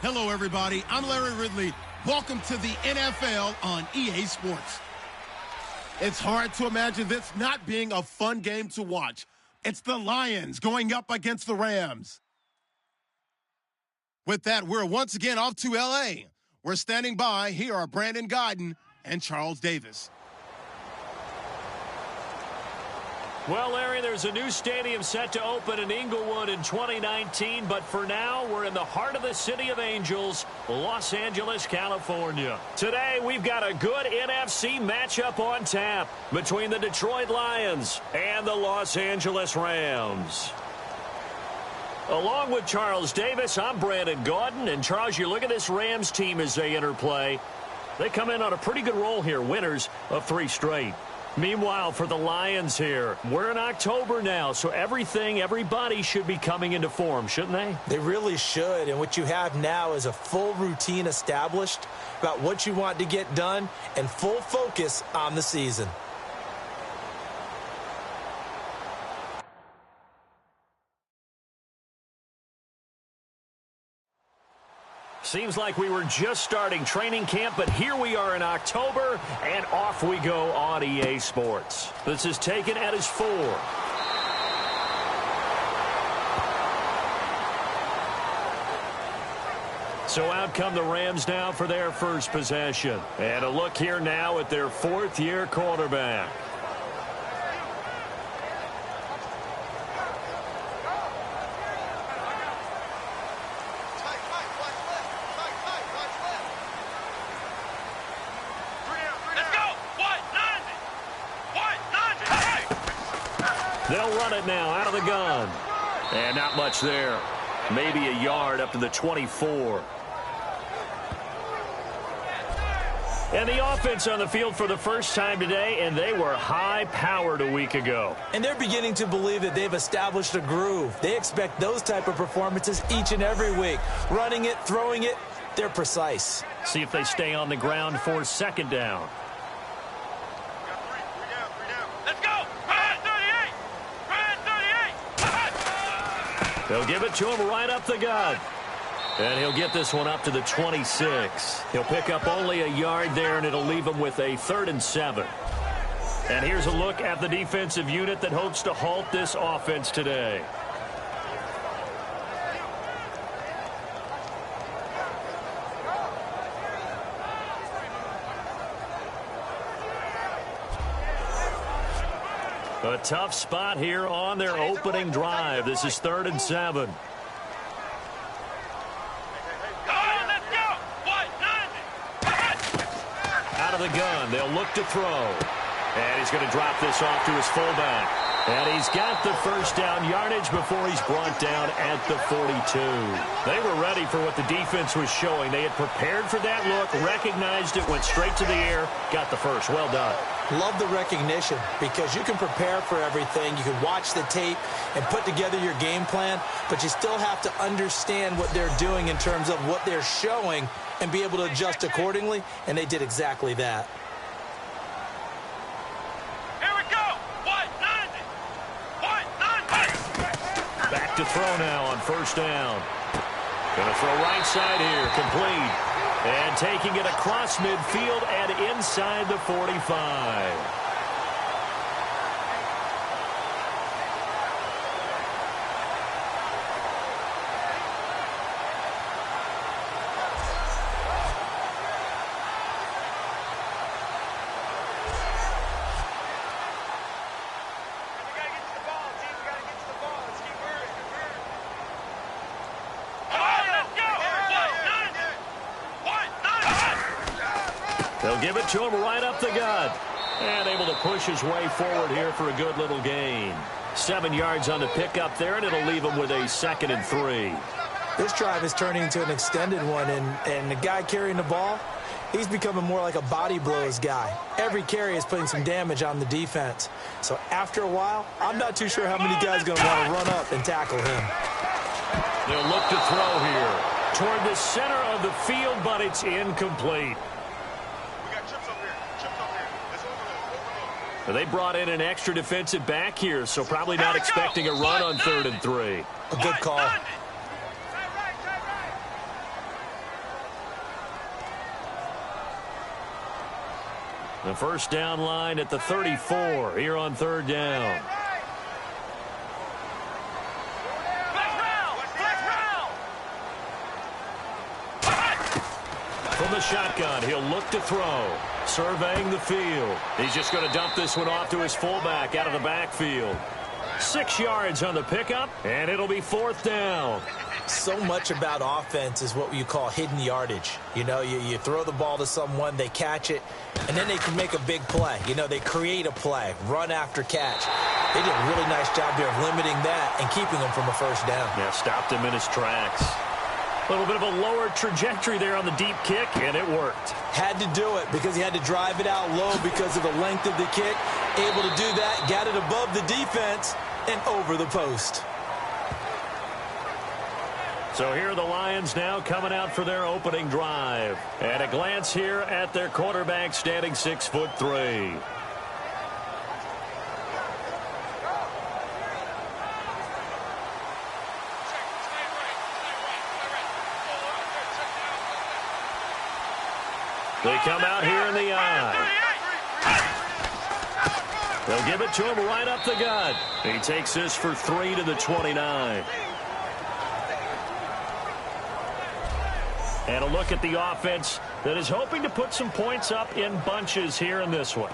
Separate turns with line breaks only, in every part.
Hello, everybody. I'm Larry Ridley. Welcome to the NFL on EA Sports. It's hard to imagine this not being a fun game to watch. It's the Lions going up against the Rams. With that, we're once again off to L.A. We're standing by. Here are Brandon Gaudin and Charles Davis.
Well, Larry, there's a new stadium set to open in Inglewood in 2019, but for now, we're in the heart of the City of Angels, Los Angeles, California. Today, we've got a good NFC matchup on tap between the Detroit Lions and the Los Angeles Rams. Along with Charles Davis, I'm Brandon Gaudin, and Charles, you look at this Rams team as they interplay. They come in on a pretty good roll here, winners of 3 straight. Meanwhile, for the Lions here, we're in October now, so everybody should be coming into form, shouldn't they?
They really should, and what you have now is a full routine established about what you want to get done and full focus on the season.
Seems like we were just starting training camp, but here we are in October, and off we go on EA Sports. This is taken at his 4. So out come the Rams now for their first possession. And a look here now at their 4th-year quarterback. They'll run it now out of the gun. And not much there. Maybe a yard up to the 24. And the offense on the field for the first time today, and they were high-powered a week ago.
And they're beginning to believe that they've established a groove. They expect those type of performances each and every week. Running it, throwing it, they're precise.
See if they stay on the ground for 2nd down. They'll give it to him right up the gut. And he'll get this one up to the 26. He'll pick up only a yard there, and it'll leave him with a 3rd and 7. And here's a look at the defensive unit that hopes to halt this offense today. A tough spot here on their opening drive. This is 3rd and 7. Out of the gun, they'll look to throw. And he's going to drop this off to his fullback. And he's got the first down yardage before he's brought down at the 42. They were ready for what the defense was showing. They had prepared for that look, recognized it, went straight to the air, got the first. Well done.
Love the recognition because you can prepare for everything. You can watch the tape and put together your game plan, but you still have to understand what they're doing in terms of what they're showing and be able to adjust accordingly, and they did exactly that.
Here we go.
Back to throw now on 1st down. Gonna throw right side here, complete. And taking it across midfield and inside the 45. They'll give it to him right up the gut. And able to push his way forward here for a good little gain. 7 yards on the pickup there, and it'll leave him with a 2nd and 3.
This drive is turning into an extended one, and the guy carrying the ball, he's becoming more like a body blows guy. Every carry is putting some damage on the defense. So after a while, I'm not too sure how many guys are going to want to run up and tackle him.
They'll look to throw here toward the center of the field, but it's incomplete. They brought in an extra defensive back here, so probably not expecting a run on 3rd and 3.
A good call.
The first down line at the 34 here on third down. From the shotgun, he'll look to throw. Surveying the field. He's just going to dump this one off to his fullback out of the backfield. 6 yards on the pickup, and it'll be fourth down.
So much about offense is what you call hidden yardage. You know, you throw the ball to someone, they catch it, and then they can make a big play. You know, they create a play, run after catch. They did a really nice job there of limiting that and keeping him from a first down.
Yeah, stopped him in his tracks. A little bit of a lower trajectory there on the deep kick, and it worked.
Had to do it because he had to drive it out low because of the length of the kick. Able to do that, got it above the defense and over the post.
So here are the Lions now coming out for their opening drive. And a glance here at their quarterback standing 6'3". They come out here in the eye. They'll give it to him right up the gut. He takes this for 3 to the 29. And a look at the offense that is hoping to put some points up in bunches here in this one.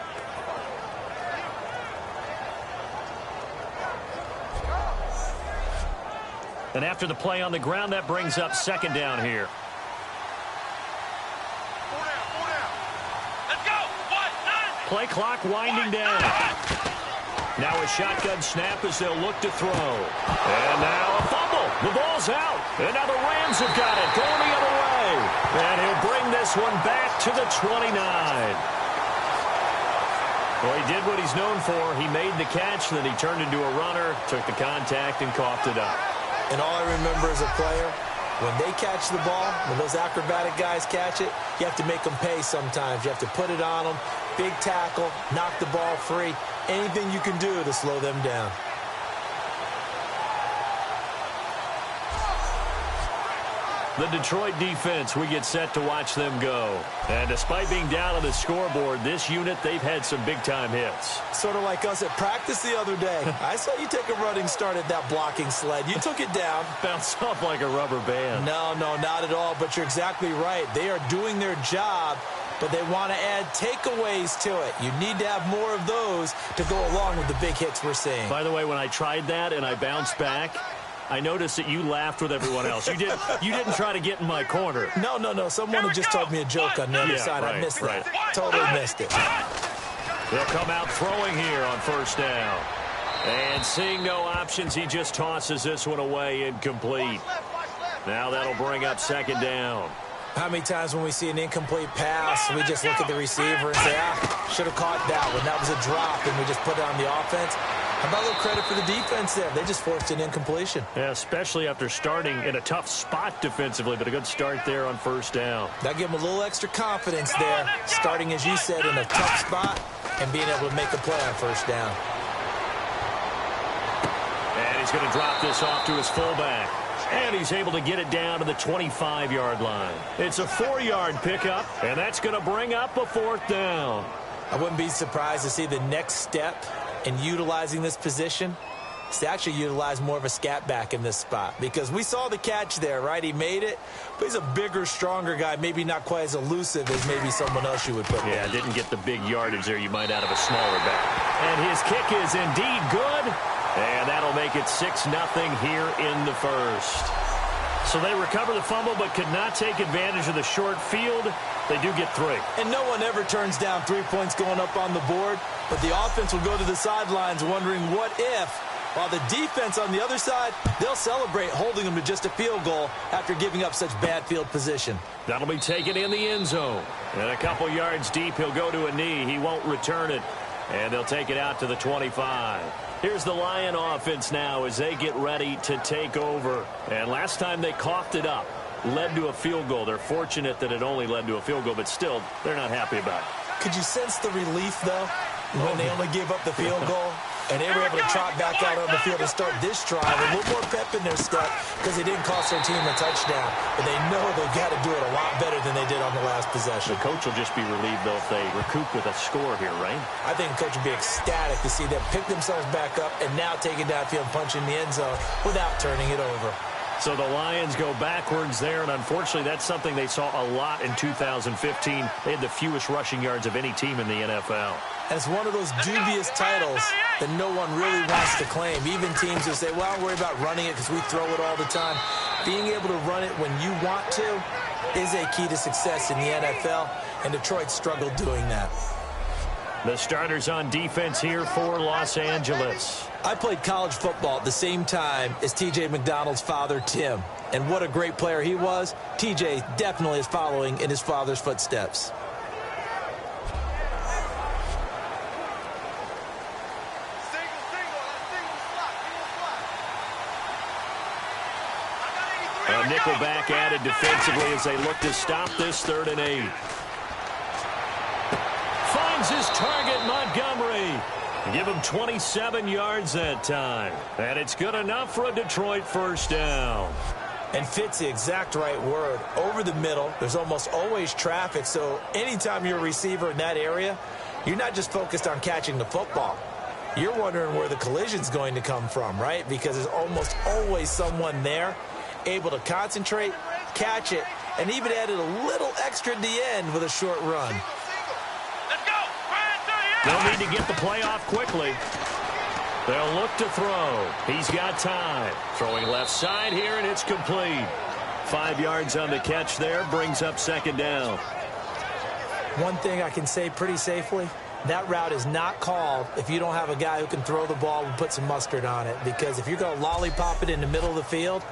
And after the play on the ground, that brings up second down here. Play clock winding down. Now a shotgun snap as they'll look to throw. And now a fumble. The ball's out. And now the Rams have got it. Going the other way. And he'll bring this one back to the 29. Well, he did what he's known for. He made the catch, then he turned into a runner, took the contact, and coughed it up.
And all I remember as a player, when they catch the ball, when those acrobatic guys catch it, you have to make them pay sometimes. You have to put it on them. Big tackle, knock the ball free. Anything you can do to slow them down.
The Detroit defense, we get set to watch them go. And despite being down on the scoreboard, this unit, they've had some big-time hits.
Sort of like us at practice the other day. I saw you take a running start at that blocking sled. You took it down.
Bounced off like a rubber band.
No, not at all. But you're exactly right. They are doing their job, but they want to add takeaways to it. You need to have more of those to go along with the big hits we're seeing.
By the way, when I tried that and I bounced back, I noticed that you laughed with everyone else. You didn't try to get in my corner.
No. Someone had just told me a joke on the other side.
Right,
I missed that. Totally missed it.
They'll come out throwing here on first down. And seeing no options, he just tosses this one away incomplete. Now that'll bring up second down.
How many times when we see an incomplete pass, we just look at the receiver and say, should have caught that one. That was a drop, and we just put it on the offense. How about a little credit for the defense there? They just forced an incompletion.
Yeah, especially after starting in a tough spot defensively, but a good start there on first down.
That'll give them a little extra confidence there, starting, as you said, in a tough spot and being able to make a play on first down.
And he's going to drop this off to his fullback. And he's able to get it down to the 25-yard line. It's a 4-yard pickup, and that's going to bring up a fourth down.
I wouldn't be surprised to see the next step in utilizing this position is to actually utilize more of a scat back in this spot. Because we saw the catch there, right? He made it, but he's a bigger, stronger guy, maybe not quite as elusive as maybe someone else you would put there.
Yeah, didn't get the big yardage there you might out of a smaller back. And his kick is indeed good. And that'll make it 6-0 here in the first. So they recover the fumble but could not take advantage of the short field. They do get 3.
And no one ever turns down 3 points going up on the board. But the offense will go to the sidelines wondering what if. While the defense on the other side, they'll celebrate holding them to just a field goal after giving up such bad field position.
That'll be taken in the end zone. And a couple yards deep, he'll go to a knee. He won't return it. And they'll take it out to the 25. Here's the Lion offense now as they get ready to take over. And last time they coughed it up, led to a field goal. They're fortunate that it only led to a field goal, but still, they're not happy about it.
Could you sense the relief, though, when they only gave up the field goal? And they were able to trot back out on the field and start this drive a little more pep in their step because they didn't cost their team a touchdown. But they know they've got to do it a lot better than they did on the last possession.
The coach will just be relieved, though, if they recoup with a score here, right?
I think the coach will be ecstatic to see them pick themselves back up and now take it downfield and punch in the end zone without turning it over.
So the Lions go backwards there, and unfortunately that's something they saw a lot in 2015. They had the fewest rushing yards of any team in the NFL.
And it's one of those dubious titles that no one really wants to claim. Even teams who say, well, I don't worry about running it because we throw it all the time. Being able to run it when you want to is a key to success in the NFL, and Detroit struggled doing that.
The starters on defense here for Los Angeles.
I played college football at the same time as T.J. McDonald's father, Tim. And what a great player he was. T.J. definitely is following in his father's footsteps.
A nickelback added defensively as they look to stop this 3rd and 8. Finds his target, Montgomery. Give him 27 yards that time. And it's good enough for a Detroit first down.
And fits the exact right word. Over the middle, there's almost always traffic. So anytime you're a receiver in that area, you're not just focused on catching the football. You're wondering where the collision's going to come from, right? Because there's almost always someone there able to concentrate, catch it, and even added a little extra at the end with a short run.
They'll need to get the play off quickly. They'll look to throw. He's got time. Throwing left side here, and it's complete. 5 yards on the catch there, brings up 2nd down.
One thing I can say pretty safely, that route is not called if you don't have a guy who can throw the ball and put some mustard on it. Because if you're going to lollipop it in the middle of the field,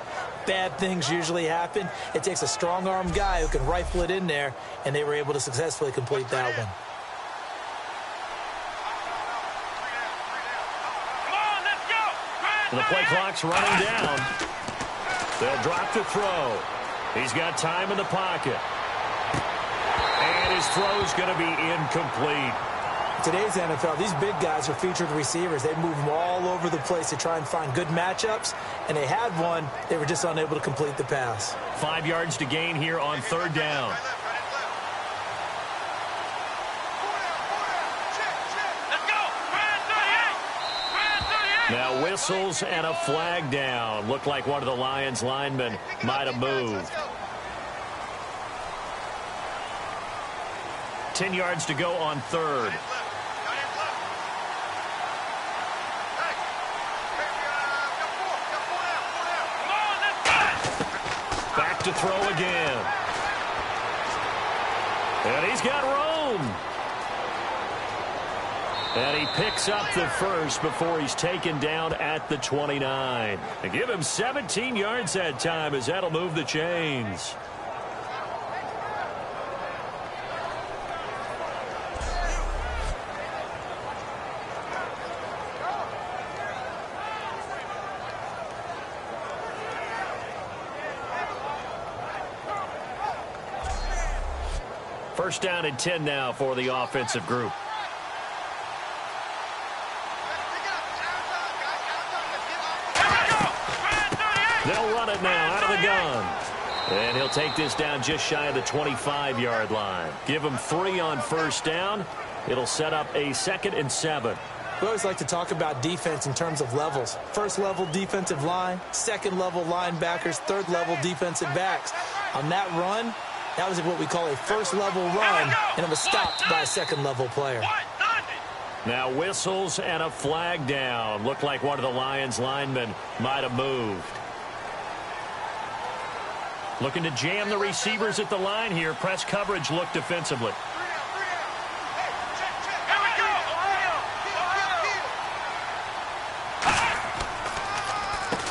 bad things usually happen. It takes a strong-armed guy who can rifle it in there, and they were able to successfully complete that one.
The play clock's running down. They'll drop to throw. He's got time in the pocket. And his throw's going to be incomplete.
Today's NFL, these big guys are featured receivers. They move them all over the place to try and find good matchups. And they had one. They were just unable to complete the pass.
5 yards to gain here on 3rd down. Now whistles and a flag down. Looked like one of the Lions linemen might have moved. 10 yards to go on 3rd. Back to throw again. And he's got room. And he picks up the first before he's taken down at the 29. And give him 17 yards that time as that'll move the chains. First down and 10 now for the offensive group. They'll run it now out of the gun. And he'll take this down just shy of the 25-yard line. Give him 3 on first down. It'll set up a 2nd and 7.
We always like to talk about defense in terms of levels. First level defensive line, second level linebackers, third level defensive backs. On that run, that was what we call a first level run, and it was stopped by a second level player.
Now whistles and a flag down. Looked like one of the Lions linemen might have moved. Looking to jam the receivers at the line here. Press coverage look defensively.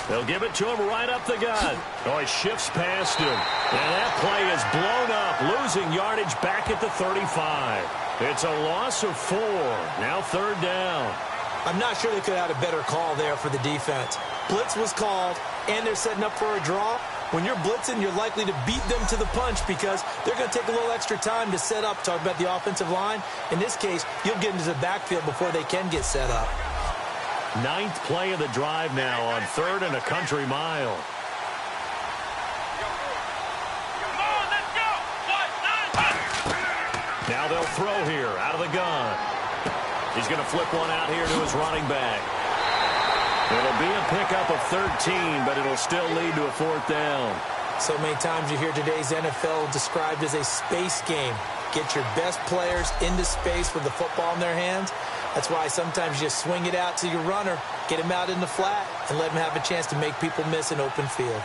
They'll give it to him right up the gut. Oh, he shifts past him. And that play is blown up, losing yardage back at the 35. It's a loss of 4. Now 3rd down.
I'm not sure they could have had a better call there for the defense. Blitz was called, and they're setting up for a draw. When you're blitzing, you're likely to beat them to the punch because they're going to take a little extra time to set up. Talk about the offensive line. In this case, you'll get into the backfield before they can get set up.
Ninth play of the drive now on 3rd and a country mile. Now they'll throw here out of the gun. He's going to flip one out here to his running back. It'll be a pickup of 13, but it'll still lead to a 4th down.
So many times you hear today's NFL described as a space game. Get your best players into space with the football in their hands. That's why sometimes you just swing it out to your runner, get him out in the flat, and let him have a chance to make people miss an open field.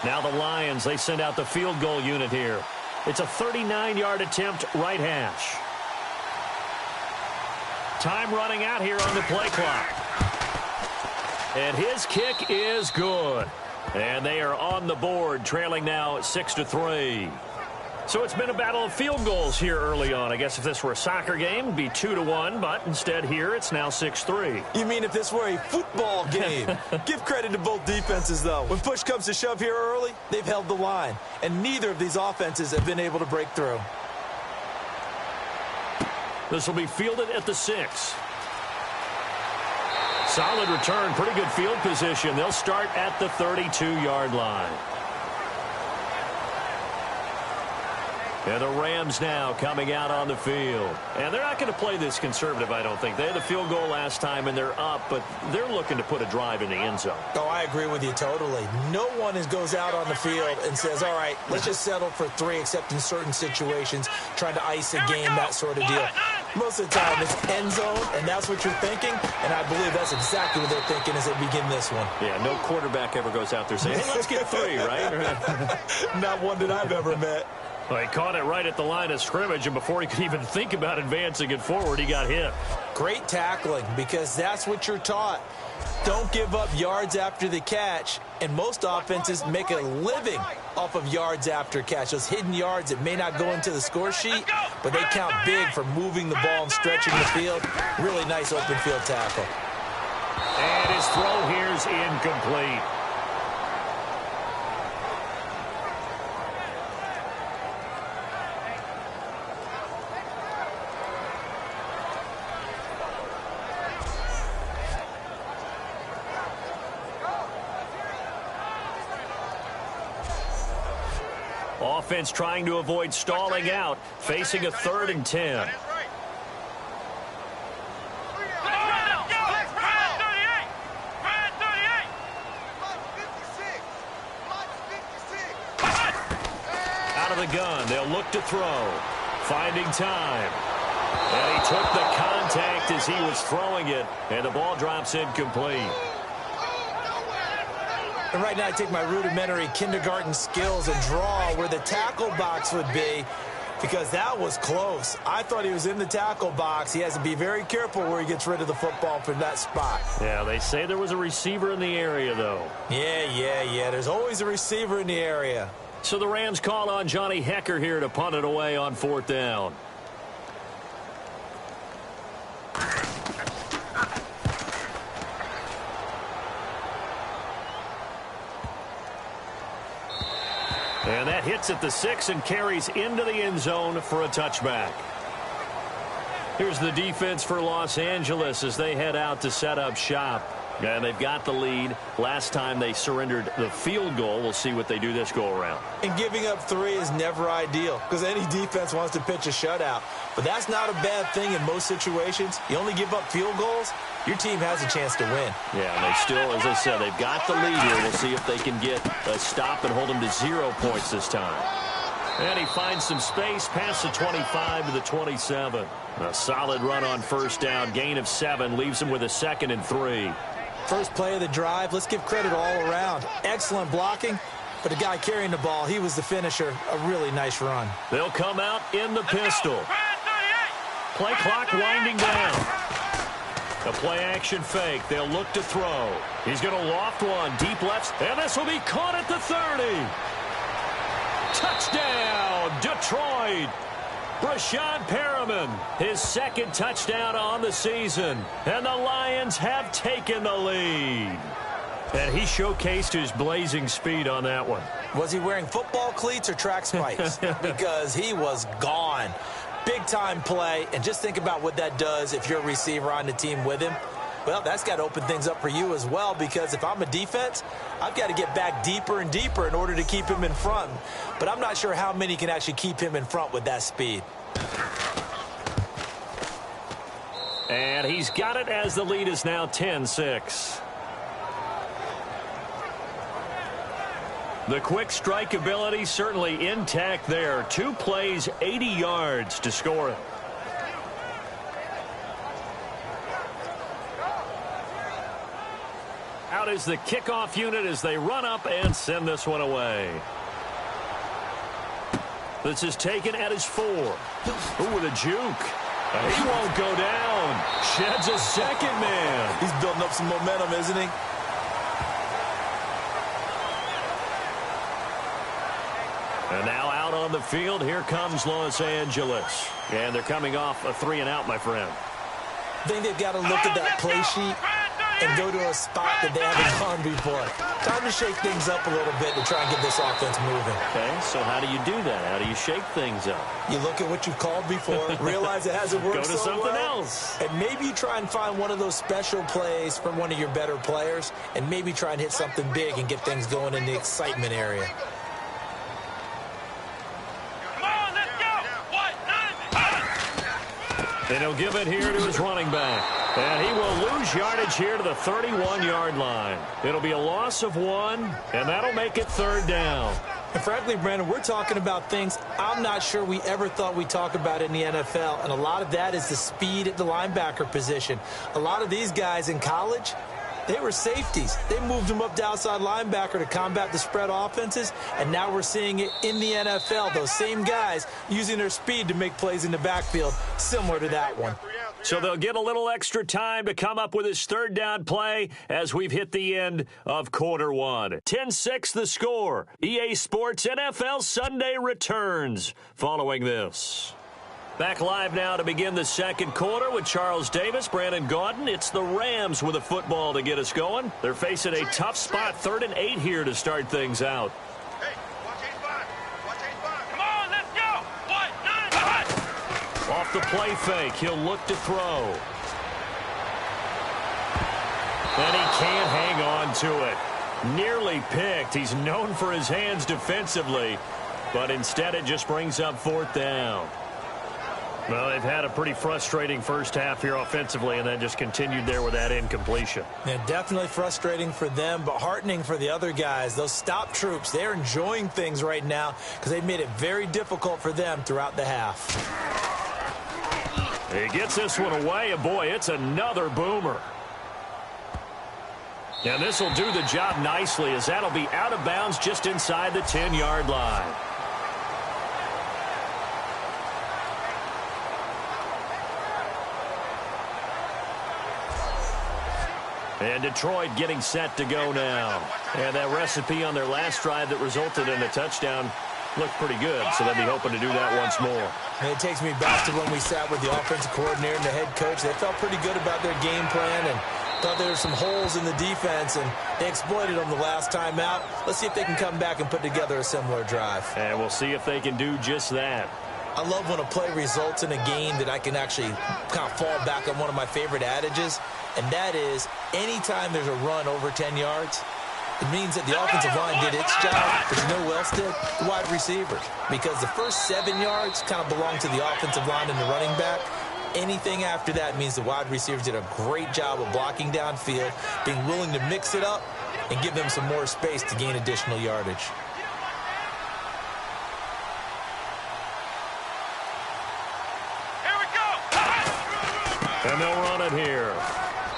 Now the Lions, they send out the field goal unit here. It's a 39-yard attempt, right hash. Time running out here on the play clock. And his kick is good. And they are on the board, trailing now 6-3. So it's been a battle of field goals here early on. I guess if this were a soccer game, it'd be 2-1, but instead here it's now 6-3.
You mean if this were a football game? Give credit to both defenses, though. When push comes to shove here early, they've held the line, and neither of these offenses have been able to break through.
This will be fielded at the 6. Solid return, pretty good field position. They'll start at the 32-yard line. And the Rams now coming out on the field. And they're not going to play this conservative, I don't think. They had a field goal last time, and they're up, but they're looking to put a drive in the end zone.
Oh, I agree with you totally. No one goes out on the field and says, all right, let's just settle for 3, except in certain situations, trying to ice a game, that sort of deal. Most of the time, it's end zone, and that's what you're thinking, and I believe that's exactly what they're thinking as they begin this one.
Yeah, no quarterback ever goes out there saying, hey, let's get 3, right?
Not one that I've ever met.
Well, he caught it right at the line of scrimmage, and before he could even think about advancing it forward, he got hit.
Great tackling, because that's what you're taught. Don't give up yards after the catch, and most offenses make a living off of yards after catch. Those hidden yards that may not go into the score sheet, but they count big for moving the ball and stretching the field. Really nice open field tackle.
And his throw here's incomplete. Offense trying to avoid stalling out, facing a 3rd and 10. Out of the gun, they'll look to throw. Finding time. And he took the contact as he was throwing it, and the ball drops incomplete.
And right now I take my rudimentary kindergarten skills and draw where the tackle box would be, because that was close. I thought he was in the tackle box. He has to be very careful where he gets rid of the football from that spot.
Yeah, they say there was a receiver in the area, though.
Yeah. There's always a receiver in the area.
So the Rams call on Johnny Hecker here to punt it away on 4th down. And that hits at the 6 and carries into the end zone for a touchback. Here's the defense for Los Angeles as they head out to set up shop. And they've got the lead. Last time they surrendered the field goal. We'll see what they do this go around.
And giving up 3 is never ideal, because any defense wants to pitch a shutout. But that's not a bad thing in most situations. You only give up field goals, your team has a chance to win.
Yeah, and they still, as I said, they've got the lead here. We'll see if they can get a stop and hold them to 0 points this time. And he finds some space past the 25 to the 27. A solid run on 1st down. Gain of 7 leaves him with a 2nd and 3.
First play of the drive, let's give credit all around. Excellent blocking, but the guy carrying the ball, he was the finisher. A really nice run.
They'll come out in the pistol. Play clock winding down. A play-action fake. They'll look to throw. He's going to loft one. Deep left. And this will be caught at the 30. Touchdown, Detroit. Brashad Perriman, his 2nd touchdown on the season. And the Lions have taken the lead. And he showcased his blazing speed on that one.
Was he wearing football cleats or track spikes? Because he was gone. Big-time play, and just think about what that does if you're a receiver on the team with him. Well, that's got to open things up for you as well, because if I'm a defense, I've got to get back deeper and deeper in order to keep him in front. But I'm not sure how many can actually keep him in front with that speed.
And he's got it as the lead is now 10-6. The quick strike ability certainly intact there. 2 plays, 80 yards to score it. Out is the kickoff unit as they run up and send this one away. This is taken at his 4. Ooh, with a juke. He won't go down. Sheds a second man.
He's building up some momentum, isn't he?
And now out on the field, here comes Los Angeles. And they're coming off a 3-and-out, my friend.
I think they've got to look at that play sheet and go to a spot that they haven't gone before. Time to shake things up a little bit to try and get this offense moving.
Okay, so how do you do that? How do you shake things up?
You look at what you've called before, realize it hasn't worked
Go to
so
something
well,
else.
and maybe you try and find one of those special plays from one of your better players, and maybe try and hit something big and get things going in the excitement area.
And he'll give it here to his running back. And he will lose yardage here to the 31-yard line. It'll be a loss of 1, and that'll make it 3rd down.
And frankly, Brandon, we're talking about things I'm not sure we ever thought we'd talk about in the NFL, and a lot of that is the speed at the linebacker position. A lot of these guys in college, they were safeties. They moved them up to outside linebacker to combat the spread offenses, and now we're seeing it in the NFL. Those same guys using their speed to make plays in the backfield, similar to that one.
So they'll get a little extra time to come up with his 3rd down play as we've hit the end of quarter 1. 10-6 the score. EA Sports NFL Sunday returns following this. Back live now to begin the 2nd quarter with Charles Davis, Brandon Gaudin. It's the Rams with a football to get us going. They're facing a tough spot, 3rd and 8 here to start things out. Off the play fake, he'll look to throw. And he can't hang on to it. Nearly picked. He's known for his hands defensively, but instead it just brings up 4th down. Well, they've had a pretty frustrating first half here offensively, and then just continued there with that incompletion.
Yeah, definitely frustrating for them, but heartening for the other guys. Those stop troops, they're enjoying things right now because they've made it very difficult for them throughout the half.
He gets this one away, and boy, it's another boomer. And this will do the job nicely, as that'll be out of bounds just inside the 10-yard line. And Detroit getting set to go now. And that recipe on their last drive that resulted in a touchdown looked pretty good, so they'll be hoping to do that once more.
And it takes me back to when we sat with the offensive coordinator and the head coach. They felt pretty good about their game plan and thought there were some holes in the defense, and they exploited them the last time out. Let's see if they can come back and put together a similar drive.
And we'll see if they can do just that.
I love when a play results in a game that I can actually kind of fall back on one of my favorite adages, and that is anytime there's a run over 10 yards, it means that the offensive line did its job, but you know who else did? The wide receivers. Because the first 7 yards kind of belong to the offensive line and the running back. Anything after that means the wide receivers did a great job of blocking downfield, being willing to mix it up, and give them some more space to gain additional yardage.
And they'll run it here.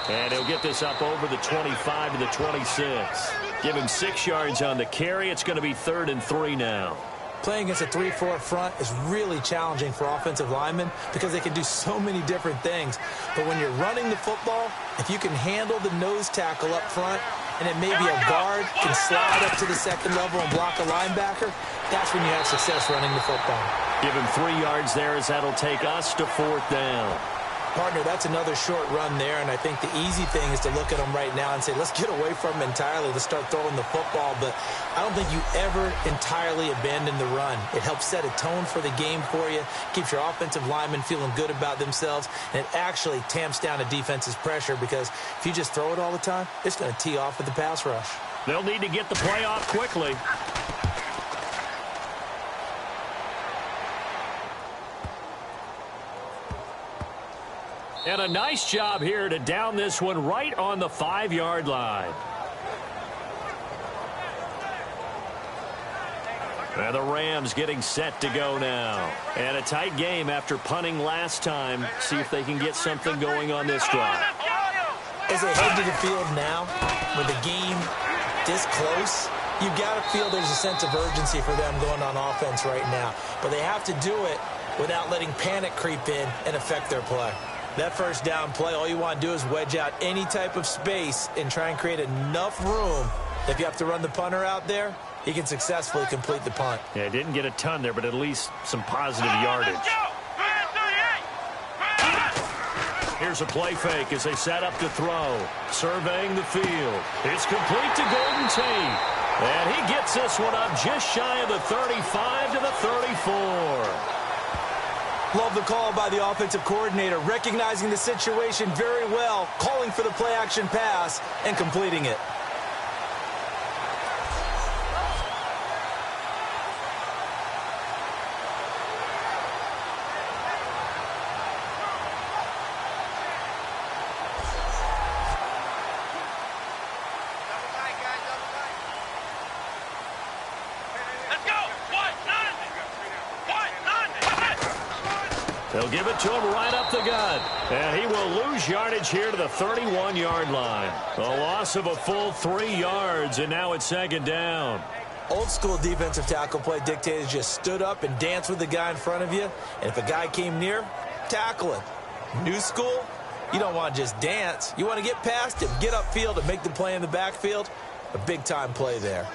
And he'll get this up over the 25 to the 26. Give him 6 yards on the carry. It's going to be 3rd and 3 now.
Playing against a 3-4 front is really challenging for offensive linemen because they can do so many different things. But when you're running the football, if you can handle the nose tackle up front, and then maybe a guard can slide up to the second level and block a linebacker, that's when you have success running the football.
Give him 3 yards there, as that'll take us to 4th down.
Partner, that's another short run there, and I think the easy thing is to look at them right now and say, let's get away from them entirely. Let's start throwing the football, but I don't think you ever entirely abandon the run. It helps set a tone for the game for you, keeps your offensive linemen feeling good about themselves, and it actually tamps down a defense's pressure because if you just throw it all the time, it's going to tee off with the pass rush.
They'll need to get the play off quickly. And a nice job here to down this one right on the 5-yard line. And the Rams getting set to go now. And a tight game after punting last time. See if they can get something going on this drive.
As they head to the field now, with the game this close, you've got to feel there's a sense of urgency for them going on offense right now. But they have to do it without letting panic creep in and affect their play. That first down play, all you want to do is wedge out any type of space and try and create enough room. If you have to run the punter out there, he can successfully complete the punt.
Yeah, didn't get a ton there, but at least some positive yardage. Here's a play fake as they set up to throw. Surveying the field. It's complete to Golden Tate. And he gets this one up just shy of the 35 to the 34.
Love the call by the offensive coordinator, recognizing the situation very well, calling for the play-action pass, and completing it.
They'll give it to him right up the gut. And he will lose yardage here to the 31-yard line. A loss of a full 3 yards, and now it's second down.
Old school defensive tackle play dictated just stood up and danced with the guy in front of you. And if a guy came near, tackle him. New school, you don't want to just dance. You want to get past him, get upfield, and make the play in the backfield. A big-time play there.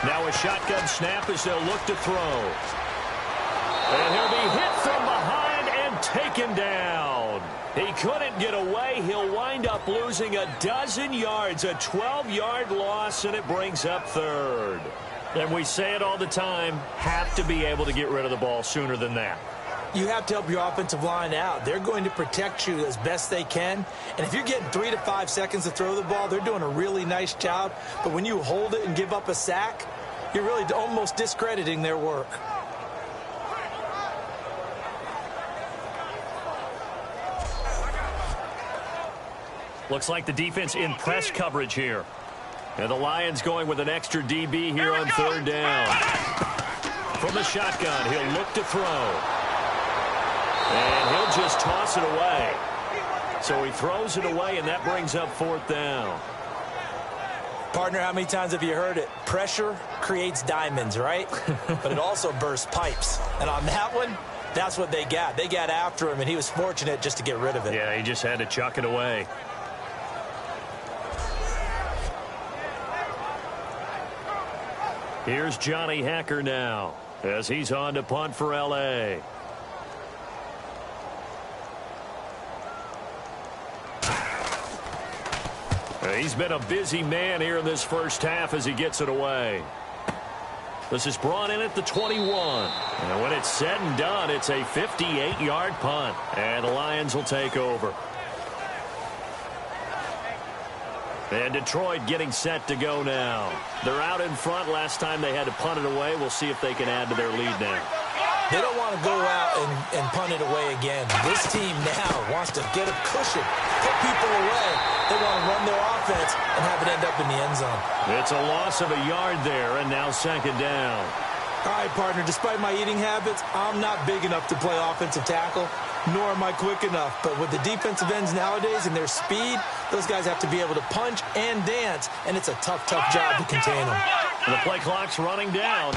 Now a shotgun snap as they'll look to throw. And he'll be hit from behind and taken down. He couldn't get away. He'll wind up losing a dozen yards, a 12-yard loss, and it brings up third. And we say it all the time, have to be able to get rid of the ball sooner than that.
You have to help your offensive line out. They're going to protect you as best they can. And if you're getting 3 to 5 seconds to throw the ball, they're doing a really nice job. But when you hold it and give up a sack, you're really almost discrediting their work.
Looks like the defense in press coverage here. And the Lions going with an extra DB here on third down. From the shotgun, he'll look to throw. And he'll just toss it away. So he throws it away, and that brings up fourth down.
Partner, how many times have you heard it? Pressure creates diamonds, right? But it also bursts pipes. And on that one, that's what they got. They got after him, and he was fortunate just to get rid of it.
Yeah, he just had to chuck it away. Here's Johnny Hacker now as he's on to punt for L.A. He's been a busy man here in this first half as he gets it away. This is brought in at the 21. And when it's said and done, it's a 58-yard punt. And the Lions will take over. And Detroit getting set to go now. They're out in front. Last time they had to punt it away. We'll see if they can add to their lead now.
They don't want to go out and punt it away again. This team now wants to get a cushion, put people away. They want to run their offense and have it end up in the end zone.
It's a loss of a yard there, and now second down.
All right, partner, despite my eating habits, I'm not big enough to play offensive tackle, nor am I quick enough. But with the defensive ends nowadays and their speed, those guys have to be able to punch and dance, and it's a tough, tough job to contain them.
And the play clock's running down.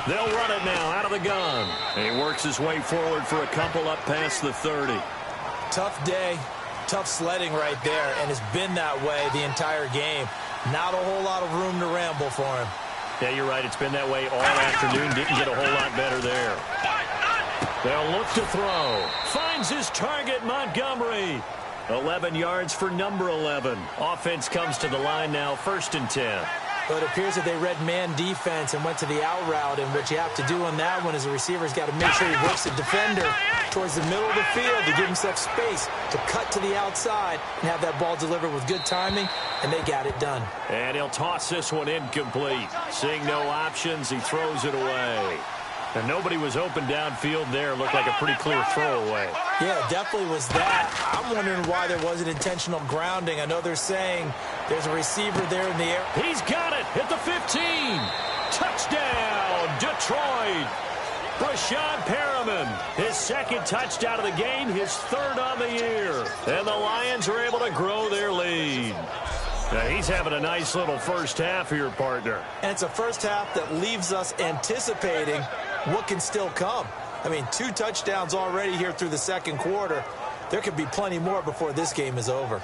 They'll run it now out of the gun. And he works his way forward for a couple up past the 30.
Tough day, tough sledding right there, and it's been that way the entire game. Not a whole lot of room to ramble for him.
Yeah, you're right. It's been that way all afternoon. Didn't get a whole lot better there. They'll look to throw. Finds his target, Montgomery. 11 yards for number 11. Offense comes to the line now, 1st and 10.
Well, it appears that they read man defense and went to the out route, and what you have to do on that one is the receiver's got to make sure he works the defender towards the middle of the field to give himself space to cut to the outside and have that ball delivered with good timing, and they got it done.
And he'll toss this one incomplete. Seeing no options, he throws it away. And nobody was open downfield there. Looked like a pretty clear throwaway.
Yeah, it definitely was that. I'm wondering why there wasn't intentional grounding. I know they're saying there's a receiver there in the air.
He's got it at the 15. Touchdown, Detroit. Brashad Perriman, his 2nd touchdown of the game, his 3rd on the year. And the Lions are able to grow their lead. Now, he's having a nice little first half here, partner.
And it's a first half that leaves us anticipating what can still come. I mean, 2 touchdowns already here through the 2nd quarter. There could be plenty more before this game is over.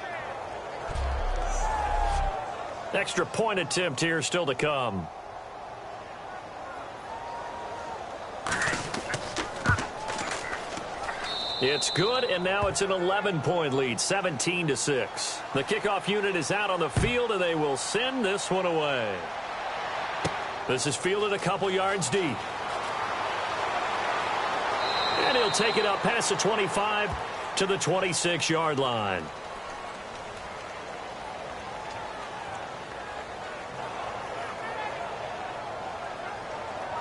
Extra point attempt here still to come. It's good, and now it's an 11-point lead, 17-6. The kickoff unit is out on the field, and they will send this one away. This is fielded a couple yards deep. And he'll take it up past the 25 to the 26-yard line.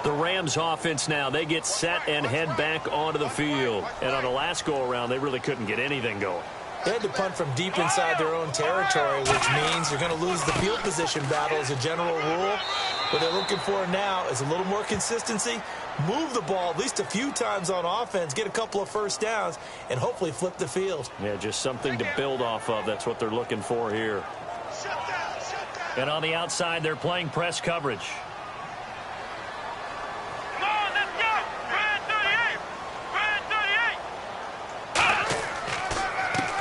The Rams offense now, they get set and head back onto the field. And on the last go-around, they really couldn't get anything going.
They had to punt from deep inside their own territory, which means you're going to lose the field position battle as a general rule. What they're looking for now is a little more consistency, move the ball at least a few times on offense, get a couple of first downs, and hopefully flip the field.
Yeah, just something to build off of. That's what they're looking for here. And on the outside, they're playing press coverage.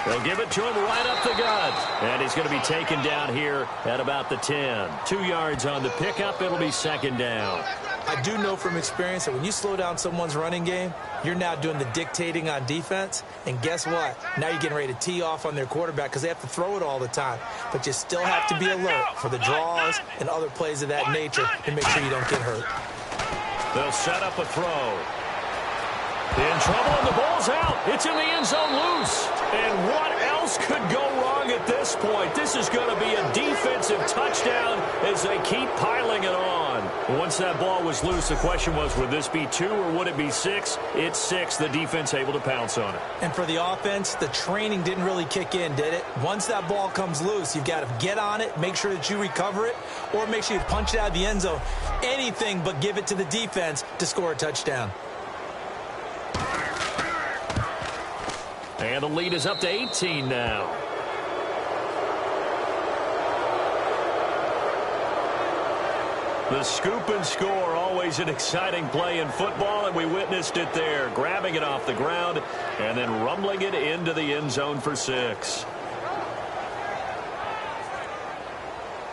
They'll give it to him right up the gut. And he's going to be taken down here at about the 10. 2 yards on the pickup. It'll be 2nd down.
I do know from experience that when you slow down someone's running game, you're now doing the dictating on defense. And guess what? Now you're getting ready to tee off on their quarterback because they have to throw it all the time. But you still have to be alert for the draws and other plays of that nature to make sure you don't get hurt.
They'll set up a throw. In trouble, and the ball's out. It's in the end zone loose. And what else could go wrong at this point? This is going to be a defensive touchdown as they keep piling it on. Once that ball was loose, the question was, would this be 2 or would it be 6? It's 6. The defense able to pounce on it.
And for the offense, the training didn't really kick in, did it? Once that ball comes loose, you've got to get on it, make sure that you recover it, or make sure you punch it out of the end zone. Anything but give it to the defense to score a touchdown.
And the lead is up to 18 now. The scoop and score, always an exciting play in football, and we witnessed it there. Grabbing it off the ground and then rumbling it into the end zone for 6.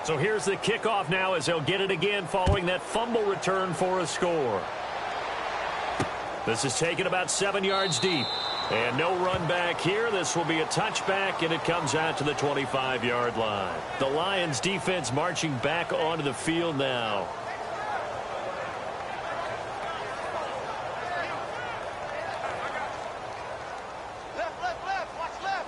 So here's the kickoff now as they'll get it again following that fumble return for a score. This is taken about 7 yards deep. And no run back here. This will be a touchback, and it comes out to the 25-yard line. The Lions defense marching back onto the field now.
Left, watch left.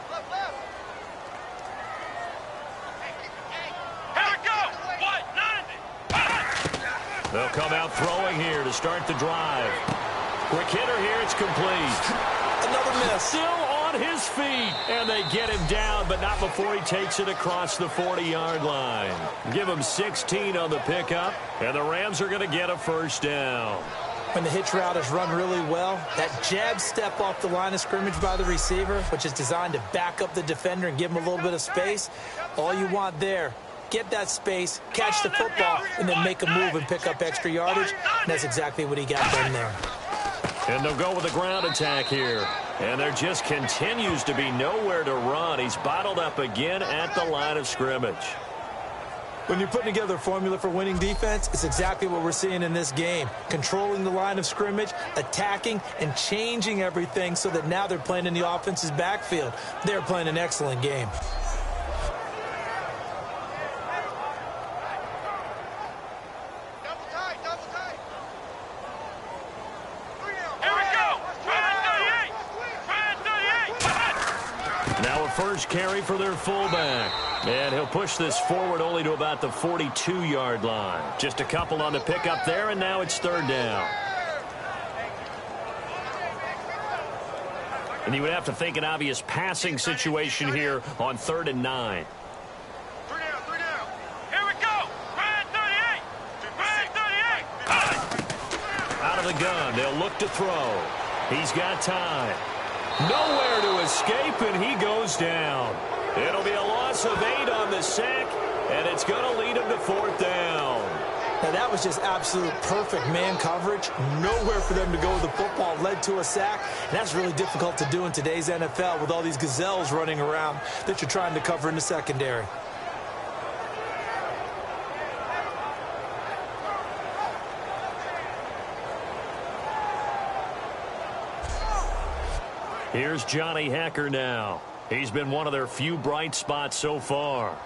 Here we go. What? 90.
They'll come out throwing here to start the drive. Quick hitter here. It's complete.
Another miss.
Still on his feet. And they get him down, but not before he takes it across the 40-yard line. Give him 16 on the pickup, and the Rams are going to get a first down.
When the hitch route is run really well, that jab step off the line of scrimmage by the receiver, which is designed to back up the defender and give him a little bit of space, all you want there, get that space, catch the football, and then make a move and pick up extra yardage. And that's exactly what he got done there.
And they'll go with a ground attack here. And there just continues to be nowhere to run. He's bottled up again at the line of scrimmage.
When you're putting together a formula for winning defense, it's exactly what we're seeing in this game. Controlling the line of scrimmage, attacking, and changing everything so that now they're playing in the offense's backfield. They're playing an excellent game.
Double tight, double tight. Here we go. Try 38.
Now a first carry for their fullback. And he'll push this forward only to about the 42-yard line. Just a couple on the pickup there, and now it's third down. And you would have to think an obvious passing situation here on 3rd and 9.
3 down, 3 down. Here we go. Try 38. Try 38.
Out of the gun, they'll look to throw. He's got time. Nowhere to escape, and he goes down. It'll be a loss of 8 on the sack, and it's going to lead him to 4th down.
Now, that was just absolute perfect man coverage. Nowhere for them to go with the football. Led to a sack, and that's really difficult to do in today's NFL with all these gazelles running around that you're trying to cover in the secondary.
Here's Johnny Hacker now. He's been one of their few bright spots so far.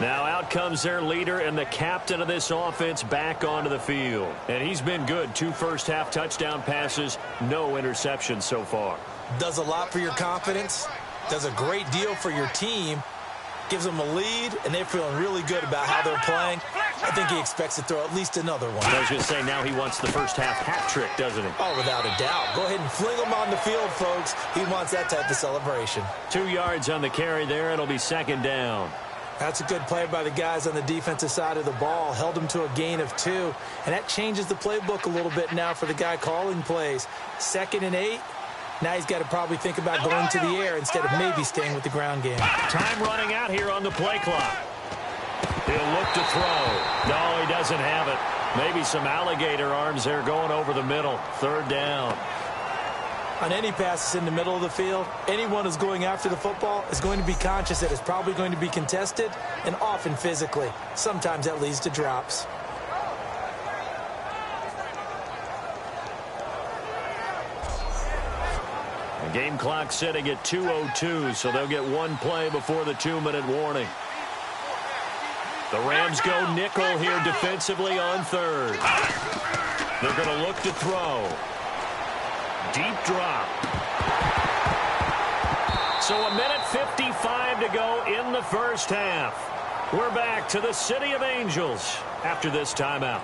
Now out comes their leader and the captain of this offense back onto the field. And he's been good. 2 first-half touchdown passes, no interceptions so far.
Does a lot for your confidence, does a great deal for your team, gives them a lead, and they're feeling really good about how they're playing. I think he expects to throw at least another one.
I was going to say, now he wants the first-half hat trick, doesn't he?
Oh, without a doubt. Go ahead and fling him on the field, folks. He wants that type of celebration.
2 yards on the carry there. It'll be 2nd down.
That's a good play by the guys on the defensive side of the ball. Held him to a gain of 2. And that changes the playbook a little bit now for the guy calling plays. 2nd and 8. Now he's got to probably think about going to the air instead of maybe staying with the ground game.
Time running out here on the play clock. He'll look to throw. No, he doesn't have it. Maybe some alligator arms there going over the middle. 3rd down.
On any passes in the middle of the field, anyone who's going after the football is going to be conscious that it's probably going to be contested and often physically. Sometimes that leads to drops.
The game clock sitting at 2:02, so they'll get 1 play before the 2-minute warning. The Rams go nickel here defensively on 3rd. They're going to look to throw. Deep drop. So 1:55 to go in the first half. We're back to the City of Angels after this timeout.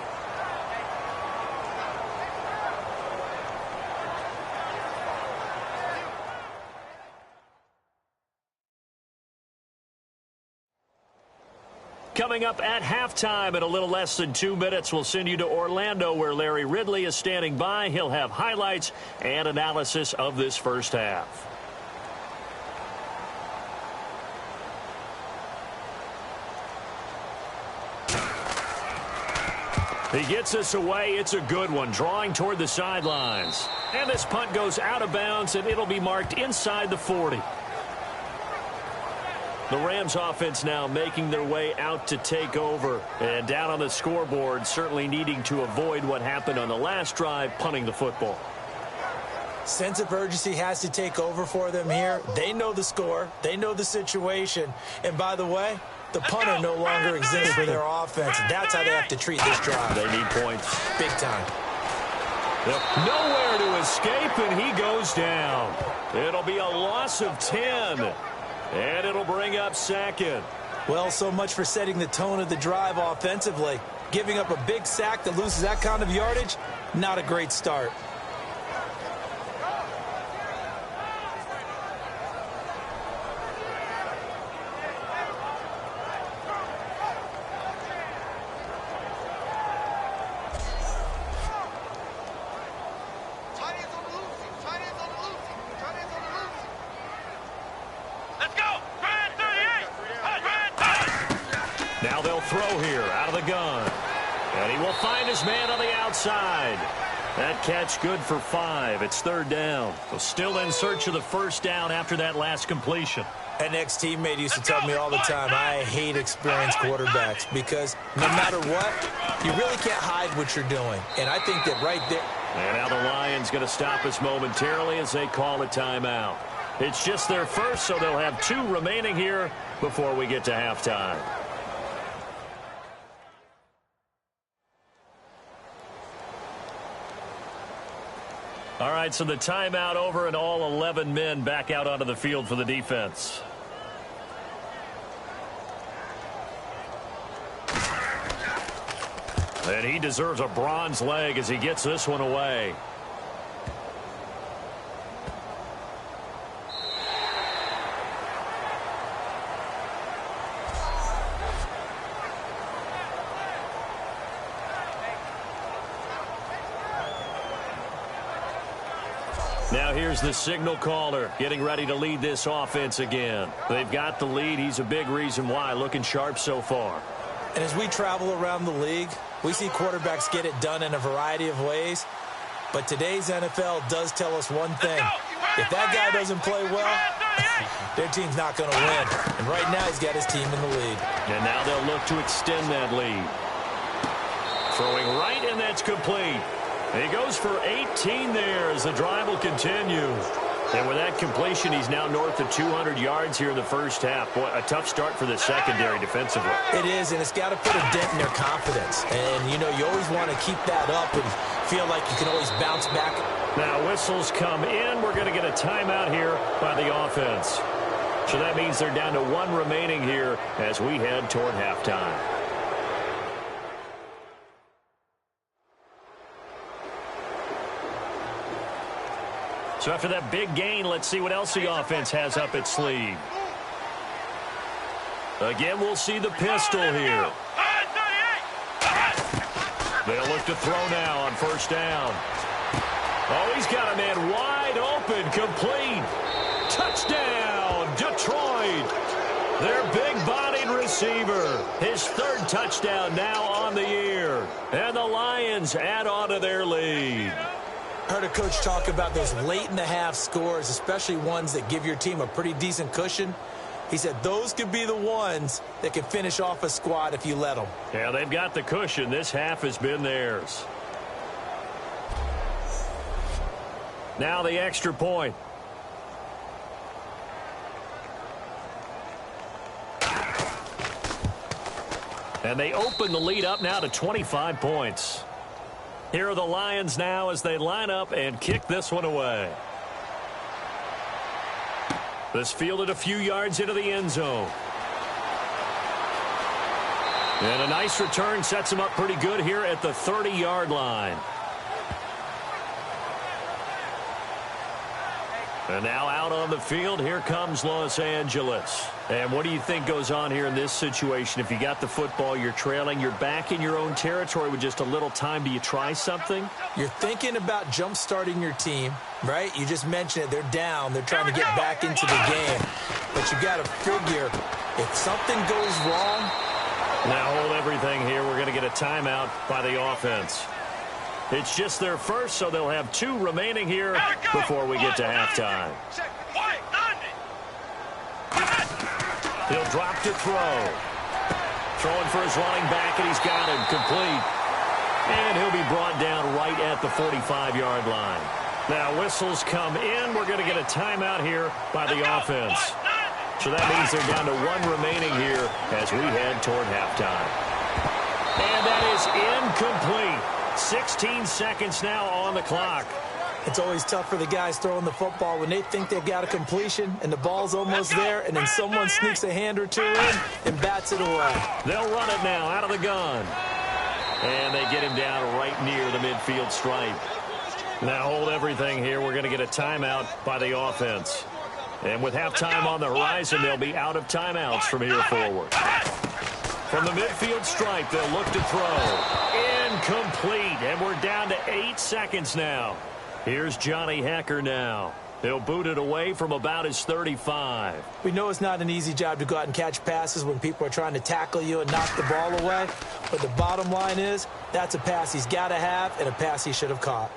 Coming up at halftime in a little less than 2 minutes, we'll send you to Orlando where Larry Ridley is standing by. He'll have highlights and analysis of this first half. He gets us away. It's a good one, drawing toward the sidelines. And this punt goes out of bounds, and it'll be marked inside the 40. The Rams offense now making their way out to take over. And down on the scoreboard, certainly needing to avoid what happened on the last drive, punting the football.
Sense of urgency has to take over for them here. They know the score. They know the situation. And by the way, the punter no longer exists for their offense. That's how they have to treat this drive.
They need points.
Big time.
Nowhere to escape, and he goes down. It'll be a loss of 10. And it'll bring up 2nd.
Well, so much for setting the tone of the drive offensively. Giving up a big sack that loses that kind of yardage, not a great start.
Let's go. Try 38.
throw here out of the gun. And he will find his man on the outside. That catch good for 5. It's 3rd down. So still in search of the first down after that last completion.
An ex-teammate used to tell me all the time, I hate experienced quarterbacks because no matter what, you really can't hide what you're doing. And I think that right there.
And now the Lions going to stop us momentarily as they call a timeout. It's just their first, so they'll have 2 remaining here before we get to halftime. All right, so the timeout over and all 11 men back out onto the field for the defense. And he deserves a bronze leg as he gets this one away. Now here's the signal caller getting ready to lead this offense again. They've got the lead. He's a big reason why. Looking sharp so far.
And as we travel around the league, we see quarterbacks get it done in a variety of ways. But today's NFL does tell us one thing. If that guy doesn't play well, their team's not going to win. And right now he's got his team in the lead.
And now they'll look to extend that lead. Throwing right, and that's complete. He goes for 18 there as the drive will continue. And with that completion, he's now north of 200 yards here in the first half. Boy, a tough start for the secondary defensively.
It is, and it's got to put a dent in their confidence. And, you know, you always want to keep that up and feel like you can always bounce back.
Now whistles come in. We're going to get a timeout here by the offense. So that means they're down to 1 remaining here as we head toward halftime. So after that big gain, let's see what else the offense has up its sleeve. Again, we'll see the pistol here. They'll look to throw now on first down. Oh, he's got a man wide open, complete. Touchdown, Detroit. Their big-bodied receiver. His 3rd touchdown now on the year. And the Lions add on to their lead.
Heard a coach talk about those late-in-the-half scores, especially ones that give your team a pretty decent cushion. He said those could be the ones that can finish off a squad if you let them.
Yeah, they've got the cushion. This half has been theirs. Now the extra point. And they open the lead up now to 25 points. Here are the Lions now as they line up and kick this one away. This fielded a few yards into the end zone. And a nice return sets him up pretty good here at the 30-yard line. And now out on the field, here comes Los Angeles. And what do you think goes on here in this situation? If you got the football, you're trailing, you're back in your own territory with just a little time. Do you try something?
You're thinking about jump-starting your team, right? You just mentioned it. They're down. They're trying to get back into the game. But you got to figure if something goes wrong.
Now hold everything here. We're going to get a timeout by the offense. It's just their first, so they'll have 2 remaining here before we get to halftime. He'll drop to throw. Throwing for his running back, and he's got him complete. And he'll be brought down right at the 45-yard line. Now whistles come in. We're going to get a timeout here by the offense. So that means they're down to 1 remaining here as we head toward halftime. And that is incomplete. 16 seconds now on the clock.
It's always tough for the guys throwing the football when they think they've got a completion and the ball's almost there, and then someone sneaks a hand or 2 in and bats it away.
They'll run it now out of the gun. And they get him down right near the midfield stripe. Now hold everything here. We're going to get a timeout by the offense. And with halftime on the horizon, they'll be out of timeouts from here forward. From the midfield stripe, they'll look to throw. Incomplete, and we're down to 8 seconds now. Here's Johnny Hecker now. He'll boot it away from about his 35.
We know it's not an easy job to go out and catch passes when people are trying to tackle you and knock the ball away. But the bottom line is, that's a pass he's got to have and a pass he should have caught.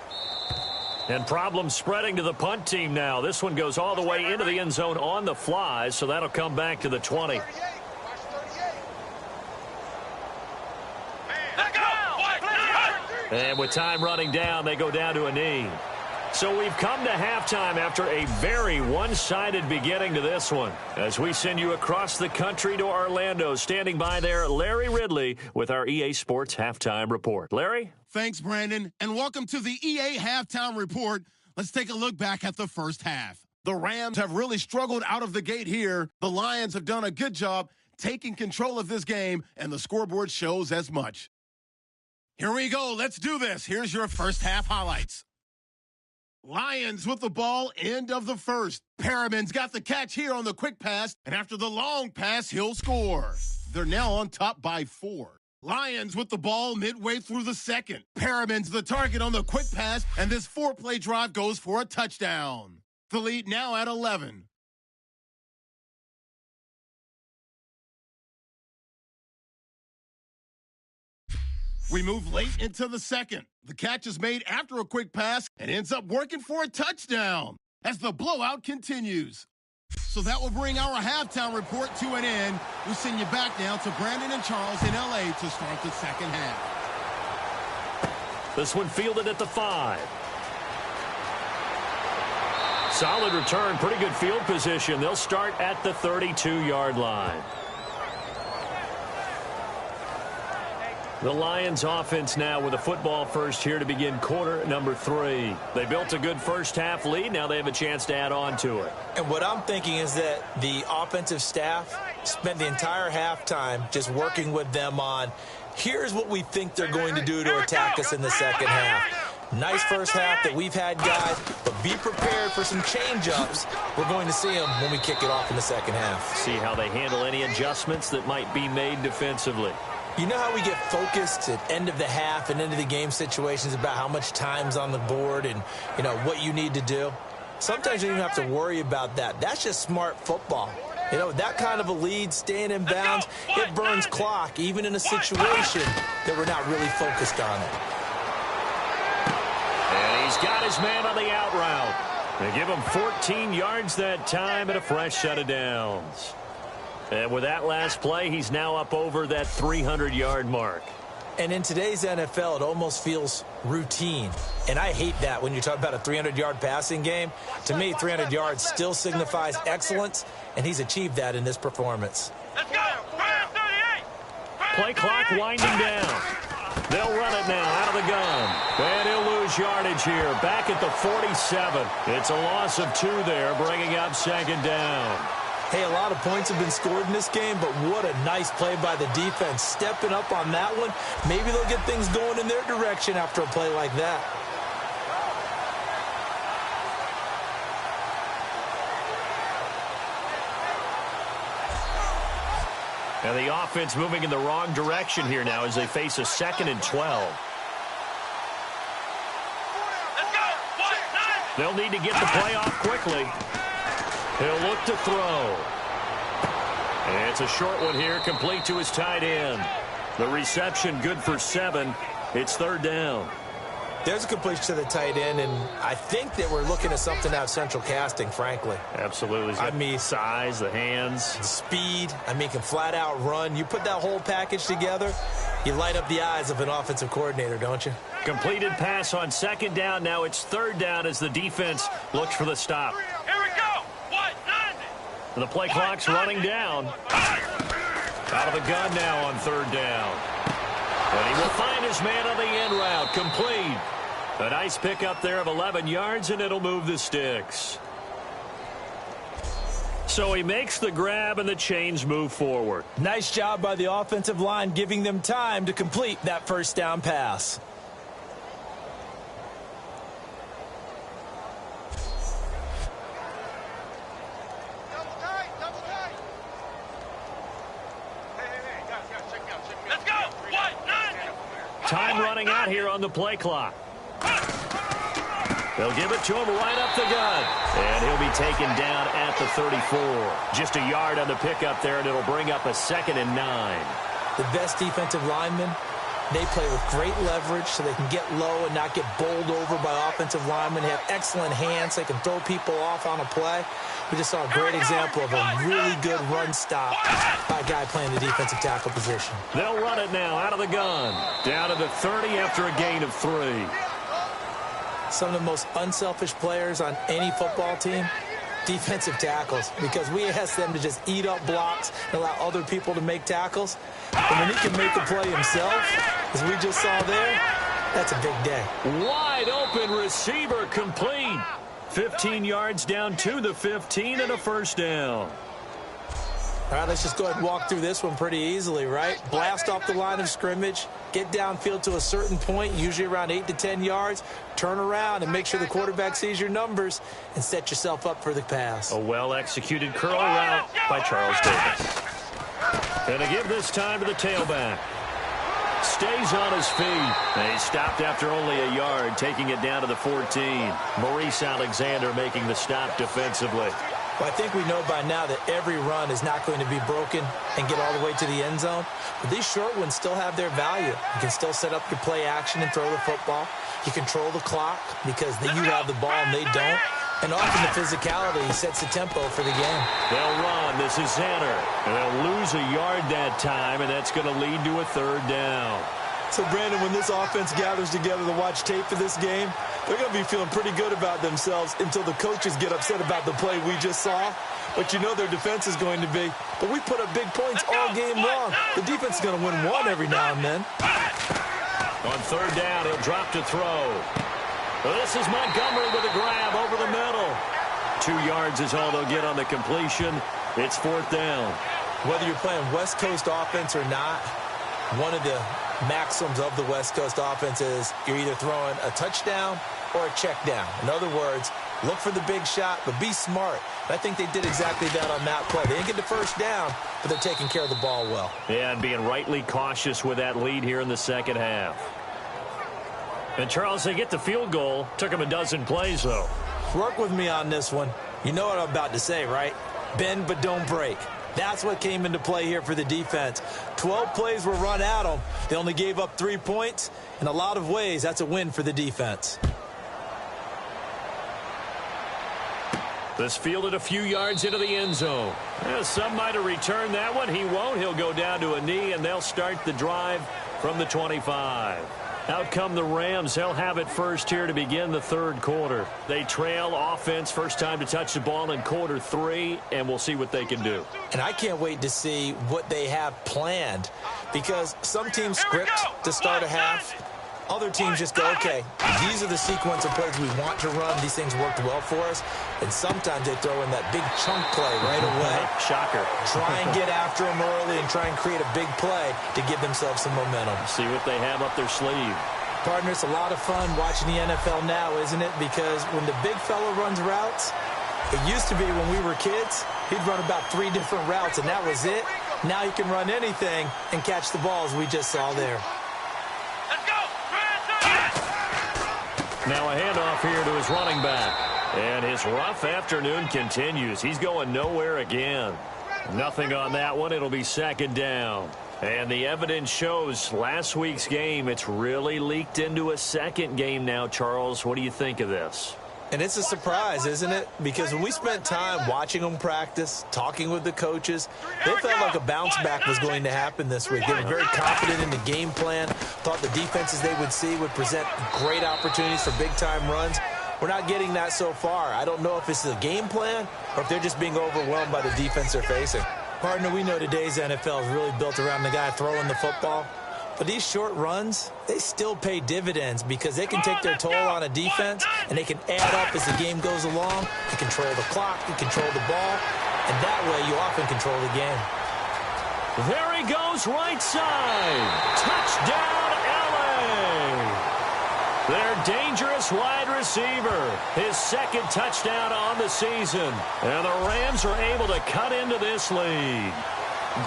And problems spreading to the punt team now. This one goes all the way into the end zone on the fly, so that'll come back to the 20. And with time running down, they go down to a knee. So we've come to halftime after a very one-sided beginning to this one. As we send you across the country to Orlando, standing by there, Larry Ridley with our EA Sports Halftime Report. Larry?
Thanks, Brandon, and welcome to the EA Halftime Report. Let's take a look back at the first half. The Rams have really struggled out of the gate here. The Lions have done a good job taking control of this game, and the scoreboard shows as much. Here we go. Let's do this. Here's your first half highlights. Lions with the ball, end of the first. Perriman's got the catch here on the quick pass, and after the long pass, he'll score. They're now on top by 4. Lions with the ball midway through the second. Perriman's the target on the quick pass, and this 4-play drive goes for a touchdown. The lead now at 11. We move late into the second. The catch is made after a quick pass and ends up working for a touchdown as the blowout continues. So that will bring our halftime report to an end. We send you back now to Brandon and Charles in L.A. to start the second half.
This one fielded at the 5. Solid return, pretty good field position. They'll start at the 32-yard line. The Lions offense now with a football first here to begin quarter number 3. They built a good first half lead. Now they have a chance to add on to it.
And what I'm thinking is that the offensive staff spent the entire halftime just working with them on, here's what we think they're going to do to attack us in the second half. Nice first half that we've had, guys, but be prepared for some change-ups. We're going to see them when we kick it off in the second half.
See how they handle any adjustments that might be made defensively.
You know how we get focused at end of the half and end of the game situations about how much time's on the board and, you know, what you need to do? Sometimes you don't even have to worry about that. That's just smart football. You know, that kind of a lead, staying in bounds, it burns clock, even in a situation that we're not really focused on it.
And he's got his man on the out route. They give him 14 yards that time and a fresh set of downs. And with that last play, he's now up over that 300-yard mark.
And in today's NFL, it almost feels routine. And I hate that when you talk about a 300-yard passing game. To me, 300 yards still signifies excellence, and he's achieved that in this performance.
Let's go! 38!
Play clock winding down. They'll run it now out of the gun. And he'll lose yardage here. Back at the 47. It's a loss of 2 there, bringing up second down.
Hey, a lot of points have been scored in this game, but what a nice play by the defense. Stepping up on that one. Maybe they'll get things going in their direction after a play like that.
And the offense moving in the wrong direction here now as they face a 2nd and 12.
Let's go!
They'll need to get the play off quickly. He'll look to throw. And it's a short one here, complete to his tight end. The reception good for 7. It's 3rd down.
There's a completion to the tight end, and I think that we're looking at something out of central casting, frankly.
Absolutely.
I mean,
size, the hands.
Speed. I mean, can flat out run. You put that whole package together, you light up the eyes of an offensive coordinator, don't you?
Completed pass on 2nd down. Now it's 3rd down as the defense looks for the stop.
Here we go! 190!
The play clock's running down. Out of the gun now on 3rd down. And he will find his man on the end route. Complete. A nice pickup there of 11 yards, and it'll move the sticks. So he makes the grab, and the chains move forward.
Nice job by the offensive line, giving them time to complete that first down pass.
Time running out here on the play clock. They'll give it to him right up the gut. And he'll be taken down at the 34. Just a yard on the pickup there, and it'll bring up a 2nd and 9.
The best defensive linemen, they play with great leverage so they can get low and not get bowled over by offensive linemen. They have excellent hands. They can throw people off on a play. We just saw a great example of a really good run stop by a guy playing the defensive tackle position.
They'll run it now out of the gun. Down to the 30 after a gain of 3.
Some of the most unselfish players on any football team, defensive tackles, because we ask them to just eat up blocks and allow other people to make tackles. And when he can make the play himself, as we just saw there, that's a big day.
Wide open receiver complete. 15 yards down to the 15 and a first down.
All right, let's just go ahead and walk through this one pretty easily, right? Blast off the line of scrimmage, get downfield to a certain point, usually around 8 to 10 yards, turn around and make sure the quarterback sees your numbers and set yourself up for the pass.
A well-executed curl route by Charles Davis. And to give this time to the tailback. Stays on his feet. He stopped after only a yard, taking it down to the 14. Maurice Alexander making the stop defensively.
Well, I think we know by now that every run is not going to be broken and get all the way to the end zone. But these short ones still have their value. You can still set up your play action and throw the football. You control the clock because you have the ball and they don't. And often the physicality sets the tempo for the game.
They'll run. This is Zanner. And they'll lose a yard that time, and that's going to lead to a 3rd down.
So, Brandon, when this offense gathers together to watch tape for this game, they're going to be feeling pretty good about themselves until the coaches get upset about the play we just saw. But you know their defense is going to be. But we put up big points all game long. The defense is going to win one every now and then.
On 3rd down, he'll drop to throw. Well, this is Montgomery with a grab over the middle. 2 yards is all they'll get on the completion. It's 4th down.
Whether you're playing West Coast offense or not, one of the maxims of the West Coast offense is you're either throwing a touchdown or a check down. In other words, look for the big shot, but be smart. And I think they did exactly that on that play. They didn't get the first down, but they're taking care of the ball well.
Yeah, and being rightly cautious with that lead here in the second half. And, Charles, they get the field goal. Took them a dozen plays, though.
Work with me on this one. You know what I'm about to say, right? Bend but don't break. That's what came into play here for the defense. 12 plays were run at them. They only gave up 3 points. In a lot of ways, that's a win for the defense.
This fielded a few yards into the end zone. Yeah, some might have returned that one. He won't. He'll go down to a knee, and they'll start the drive from the 25. Out come the Rams. They'll have it first here to begin the 3rd quarter. They trail offense, first time to touch the ball in quarter 3, and we'll see what they can do.
And I can't wait to see what they have planned, because some teams script to start a half. Other teams just go, okay, these are the sequence of plays we want to run. These things worked well for us. And sometimes they throw in that big chunk play right away.
Shocker.
Try and get after them early and try and create a big play to give themselves some momentum.
See what they have up their sleeve.
Partner, it's a lot of fun watching the NFL now, isn't it? Because when the big fella runs routes, it used to be when we were kids, he'd run about 3 different routes, and that was it. Now he can run anything and catch the balls we just saw there.
Now a handoff here to his running back. And his rough afternoon continues. He's going nowhere again. Nothing on that one. It'll be 2nd down. And the evidence shows last week's game, it's really leaked into a 2nd game now, Charles. What do you think of this?
And it's a surprise, isn't it? Because when we spent time watching them practice, talking with the coaches, they felt like a bounce back was going to happen this week. They were very confident in the game plan, thought the defenses they would see would present great opportunities for big-time runs. We're not getting that so far. I don't know if it's the game plan or if they're just being overwhelmed by the defense they're facing. Partner, we know today's NFL is really built around the guy throwing the football. But these short runs, they still pay dividends because they can take their toll on a defense and they can add up as the game goes along. You control the clock, you control the ball, and that way you often control the game.
There he goes, right side. Touchdown, L.A. Their dangerous wide receiver. His 2nd touchdown on the season. And the Rams are able to cut into this lead.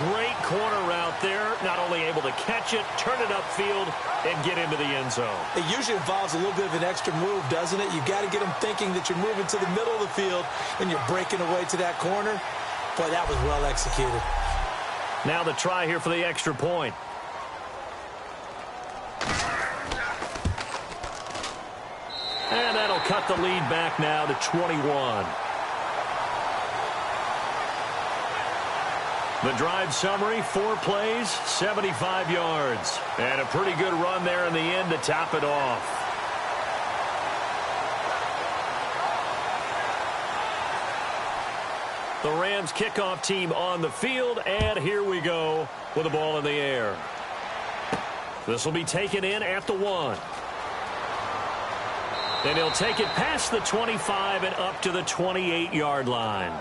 Great corner route there. Not only able to catch it, turn it upfield, and get into the end zone.
It usually involves a little bit of an extra move, doesn't it? You've got to get them thinking that you're moving to the middle of the field and you're breaking away to that corner. Boy, that was well executed.
Now the try here for the extra point. And that'll cut the lead back now to 21. The drive summary, 4 plays, 75 yards. And a pretty good run there in the end to top it off. The Rams kickoff team on the field, and here we go with the ball in the air. This will be taken in at the 1. And he'll take it past the 25 and up to the 28-yard line.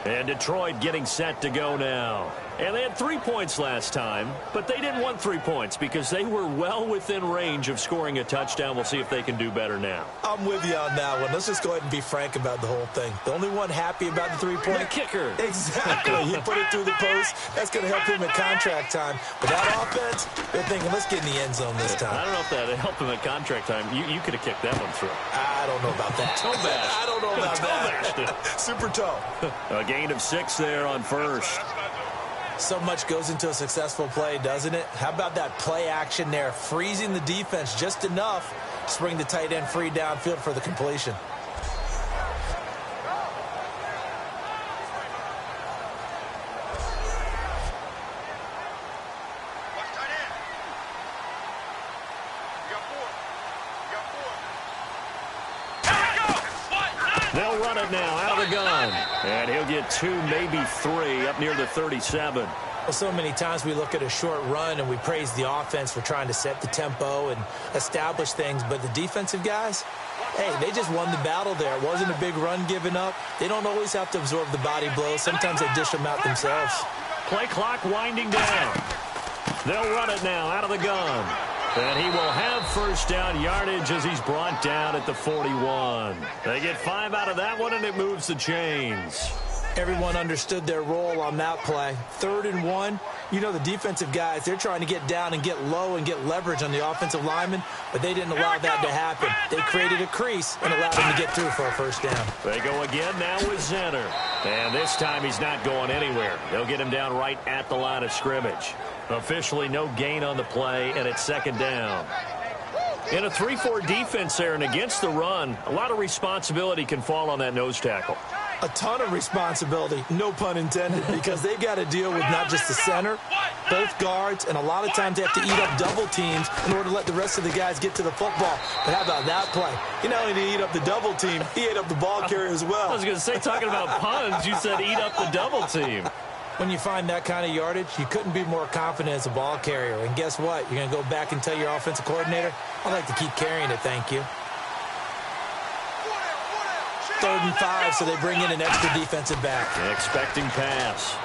And Detroit getting set to go now. And they had 3 points last time, but they didn't want 3 points because they were well within range of scoring a touchdown. We'll see if they can do better now.
I'm with you on that one. Let's just go ahead and be frank about the whole thing. The only one happy about the 3-point.
The kicker.
Exactly. He put it through the post. That's going to help him at contract time. But that offense, they're thinking, let's get in the end zone this time.
I don't know if that helped him at contract time. You could have kicked that one through.
I don't know about that.
Toe bash.
I don't know about
that.
Super toe.
A gain of 6 there on first.
So much goes into a successful play, doesn't it? How about that play action there? Freezing the defense just enough to bring the tight end free downfield for the completion.
They'll run it now out of the gun. And he'll get 2, maybe 3 up near the 37.
Well, so many times we look at a short run and we praise the offense for trying to set the tempo and establish things. But the defensive guys, hey, they just won the battle there. It wasn't a big run given up. They don't always have to absorb the body blows. Sometimes they dish them out themselves.
Play clock winding down. They'll run it now out of the gun. And he will have first down yardage as he's brought down at the 41. They get 5 out of that one, and it moves the chains.
Everyone understood their role on that play. 3rd and 1. You know, the defensive guys, they're trying to get down and get low and get leverage on the offensive linemen, but they didn't allow that to happen. They created a crease and allowed him to get through for a first down.
They go again now with Zenner. And this time he's not going anywhere. They'll get him down right at the line of scrimmage. Officially no gain on the play, and it's 2nd down. In a 3-4 defense there and against the run, a lot of responsibility can fall on that nose tackle.
A ton of responsibility, no pun intended, because they've got to deal with not just the center, both guards, and a lot of times they have to eat up double teams in order to let the rest of the guys get to the football. But how about that play? He not only did he eat up the double team, he ate up the ball carrier as well.
I was going to say, talking about puns, you said eat up the double team.
When you find that kind of yardage, you couldn't be more confident as a ball carrier. And guess what? You're going to go back and tell your offensive coordinator, I'd like to keep carrying it, thank you. 3rd and 5, so they bring in an extra defensive back.
Expecting pass.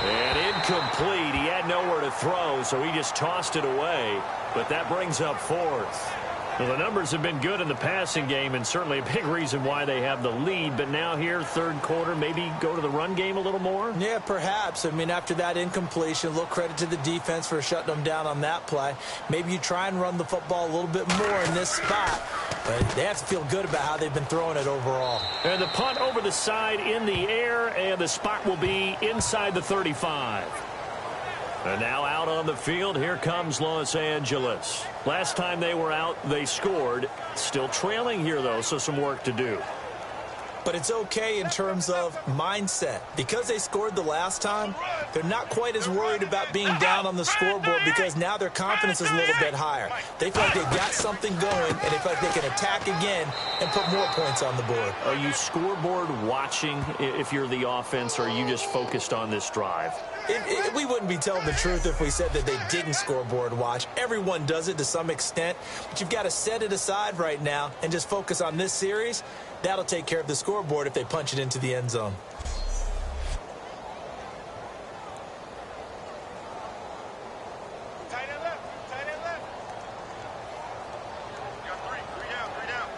And incomplete. He had nowhere to throw, so he just tossed it away. But that brings up 4th. Well, the numbers have been good in the passing game, and certainly a big reason why they have the lead. But now here, 3rd quarter, maybe go to the run game a little more?
Yeah, perhaps. I mean, after that incompletion, a little credit to the defense for shutting them down on that play. Maybe you try and run the football a little bit more in this spot. But they have to feel good about how they've been throwing it overall.
And the punt over the side in the air, and the spot will be inside the 35. And now out on the field, here comes Los Angeles. Last time they were out, they scored. Still trailing here, though, so some work to do.
But it's okay in terms of mindset. Because they scored the last time, they're not quite as worried about being down on the scoreboard because now their confidence is a little bit higher. They feel like they've got something going, and they feel like they can attack again and put more points on the board.
Are you scoreboard watching if you're the offense, or are you just focused on this drive?
We wouldn't be telling the truth if we said that they didn't scoreboard watch. Everyone does it to some extent, but you've got to set it aside right now and just focus on this series. That'll take care of the scoreboard if they punch it into the end zone.
Tight end left. Tight end left. You got 3. 3 down. 3 down.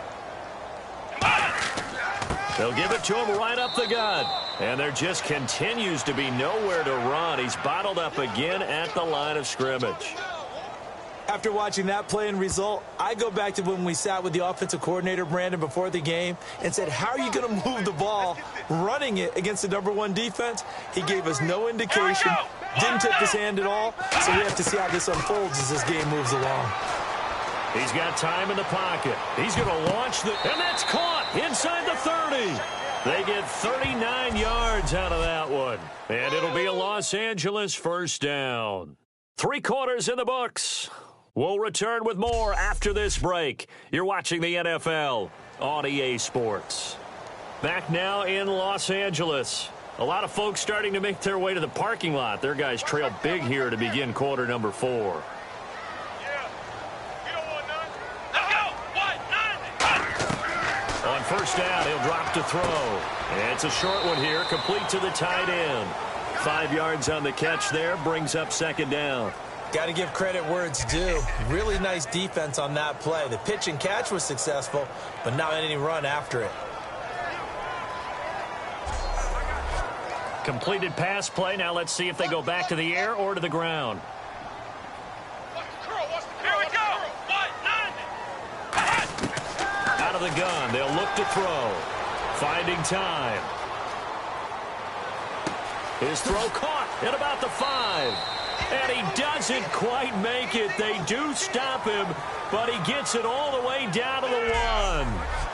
They'll give it to him right up the gut. And there just continues to be nowhere to run. He's bottled up again at the line of scrimmage.
After watching that play and result, I go back to when we sat with the offensive coordinator, Brandon, before the game and said, how are you going to move the ball running it against the #1 defense? He gave us no indication, didn't tip his hand at all, so we have to see how this unfolds as this game moves along.
He's got time in the pocket. He's going to launch and that's caught inside the 30. They get 39 yards out of that one. And it'll be a Los Angeles first down. 3 quarters in the books. We'll return with more after this break. You're watching the NFL on EA Sports. Back now in Los Angeles. A lot of folks starting to make their way to the parking lot. Their guys trail big here to begin quarter number 4. On first down, he'll drop to throw. It's a short one here, complete to the tight end. 5 yards on the catch there, brings up second down.
Got to give credit where it's due. Really nice defense on that play. The pitch and catch was successful, but not any run after it.
Completed pass play. Now let's see if they go back to the air or to the ground.
Here we go.
Out of the gun, they'll look to throw. Finding time. His throw caught at about the 5. And he doesn't quite make it. They do stop him, but he gets it all the way down to the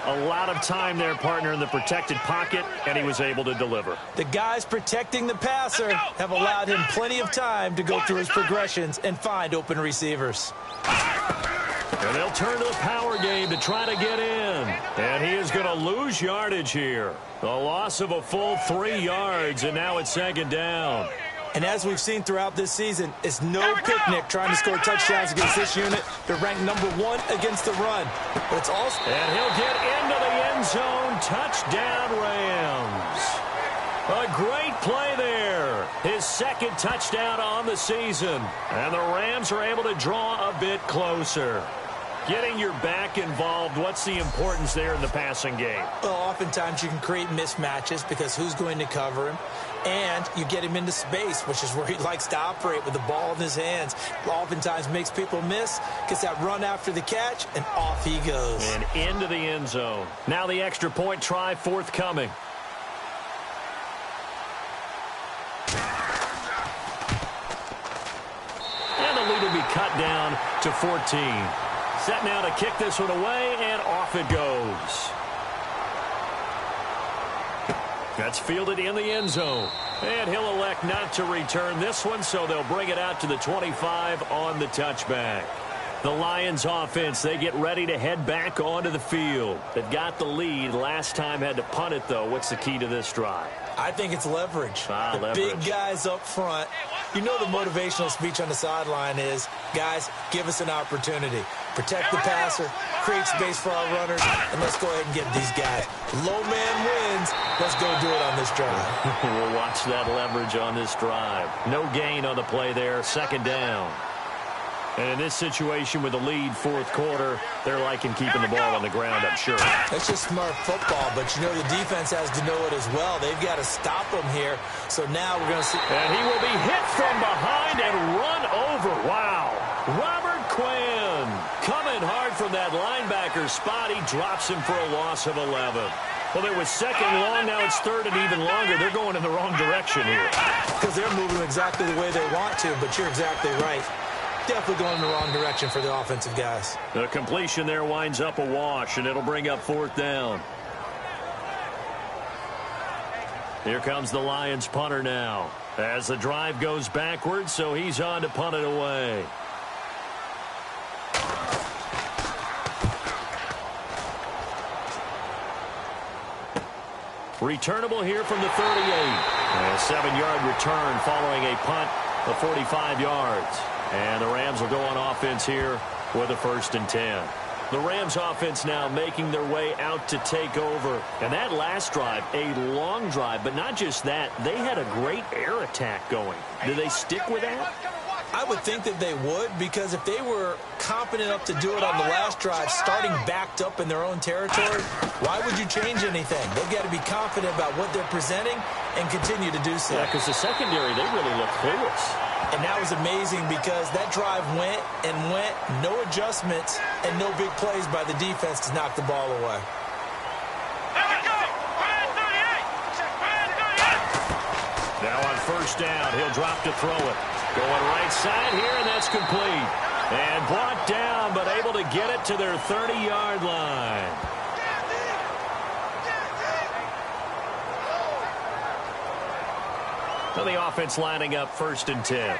1. A lot of time there, partner, in the protected pocket, and he was able to deliver.
The guys protecting the passer have allowed him plenty of time to go through his progressions and find open receivers.
And they'll turn to the power game to try to get in. And he is going to lose yardage here. A loss of a full 3 yards, and now it's second down.
And as we've seen throughout this season, it's no picnic trying to score touchdowns against this unit. They're ranked #1 against the run. But it's also...
And he'll get into the end zone. Touchdown, Rams. A great play there. His second touchdown on the season. And the Rams are able to draw a bit closer. Getting your back involved, what's the importance there in the passing game?
Well, oftentimes you can create mismatches because who's going to cover him? And you get him into space, which is where he likes to operate with the ball in his hands. Oftentimes makes people miss, gets that run after the catch, and off he goes.
And into the end zone. Now the extra point try forthcoming. And the lead will be cut down to 14. Set now to kick this one away, and off it goes. That's fielded in the end zone. And he'll elect not to return this one, so they'll bring it out to the 25 on the touchback. The Lions offense, they get ready to head back onto the field. They've got the lead. Last time had to punt it, though. What's the key to this drive?
I think it's leverage.
Leverage.
Big guys up front. You know the motivational speech on the sideline is, guys, give us an opportunity. Protect the passer, create space for our runners, and let's go ahead and get these guys. Low man wins. Let's go do it on this drive.
We'll watch that leverage on this drive. No gain on the play there. Second down. And in this situation with the lead fourth quarter, they're liking keeping the ball on the ground, I'm sure.
That's just smart football, but you know the defense has to know it as well. They've got to stop them here. So now we're going to see.
And he will be hit from behind and run over. Wow. Robert Quinn coming hard from that linebacker spot. He drops him for a loss of 11. Well, there was second long. Now it's third and even longer. They're going in the wrong direction here.
Because they're moving exactly the way they want to, but you're exactly right. Definitely going in the wrong direction for the offensive guys.
The completion there winds up a wash, and it'll bring up fourth down. Here comes the Lions punter now as the drive goes backwards, so he's on to punt it away. Returnable here from the 38. A 7-yard return following a punt of 45 yards. And the Rams will go on offense here with a 1st and 10. The Rams offense now making their way out to take over. And that last drive, a long drive, but not just that. They had a great air attack going. Do they stick with that?
I would think that they would, because if they were confident enough to do it on the last drive, starting backed up in their own territory, why would you change anything? They've got to be confident about what they're presenting and continue to do so.
Yeah, because the secondary, they really look clueless.
And that was amazing because that drive went and went, no adjustments, and no big plays by the defense to knock the ball away.
Now on first down, he'll drop to throw it. Going right side here, and that's complete. And brought down, but able to get it to their 30-yard line. So the offense lining up 1st and 10.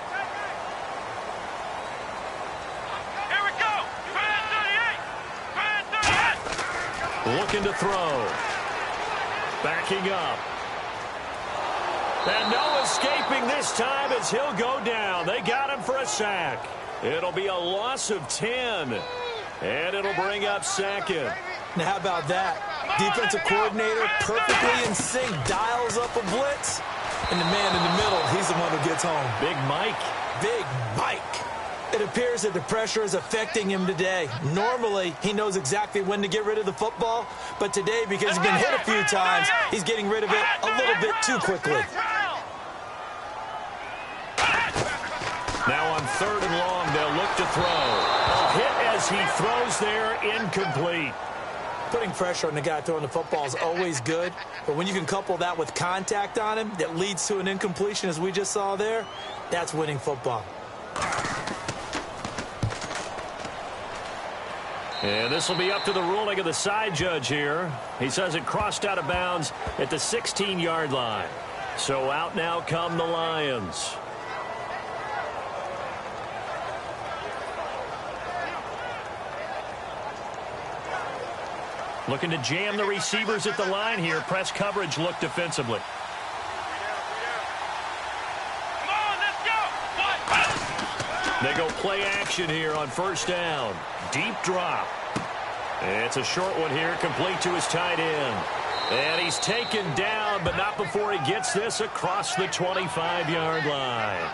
Here we go. Man 38.
Looking to throw. Backing up. And no escaping this time as he'll go down. They got him for a sack. It'll be a loss of 10. And it'll bring up 2nd.
Now, how about that? Defensive coordinator perfectly in sync, dials up a blitz. And the man in the middle, he's the one who gets home.
Big Mike.
Big Mike. It appears that the pressure is affecting him today. Normally, he knows exactly when to get rid of the football. But today, because he's been hit a few times, he's getting rid of it a little bit too quickly.
Now on 3rd and long, they'll look to throw. A hit as he throws there, incomplete.
Putting pressure on the guy throwing the football is always good, but when you can couple that with contact on him that leads to an incompletion, as we just saw there, that's winning football.
And this will be up to the ruling of the side judge here. He says it crossed out of bounds at the 16-yard line. So out now come the Lions. Looking to jam the receivers at the line here. Press coverage look defensively.
Come on, let's go.
They go play action here on 1st down. Deep drop. It's a short one here, complete to his tight end. And he's taken down, but not before he gets this across the 25-yard line.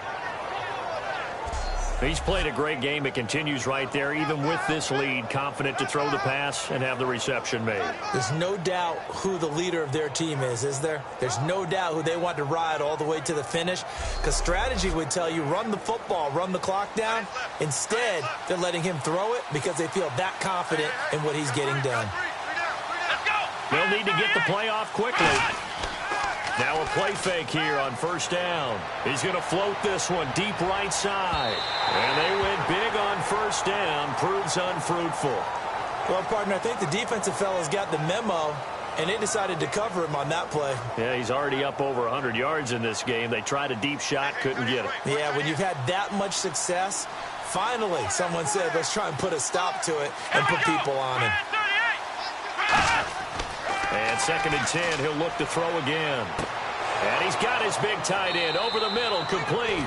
He's played a great game. It continues right there, even with this lead, confident to throw the pass and have the reception made.
There's no doubt who the leader of their team is there? There's no doubt who they want to ride all the way to the finish, because strategy would tell you run the football, run the clock down. Instead, they're letting him throw it because they feel that confident in what he's getting done.
They'll need to get the play off quickly. Now a play fake here on 1st down. He's going to float this one deep right side. And they went big on 1st down. Proves unfruitful.
Well, partner, I think the defensive fellas got the memo, and they decided to cover him on that play.
Yeah, he's already up over 100 yards in this game. They tried a deep shot, couldn't get it.
Yeah, when you've had that much success, finally someone said, let's try and put a stop to it and put people on him.
And 2nd and 10, he'll look to throw again. And he's got his big tight end over the middle, complete.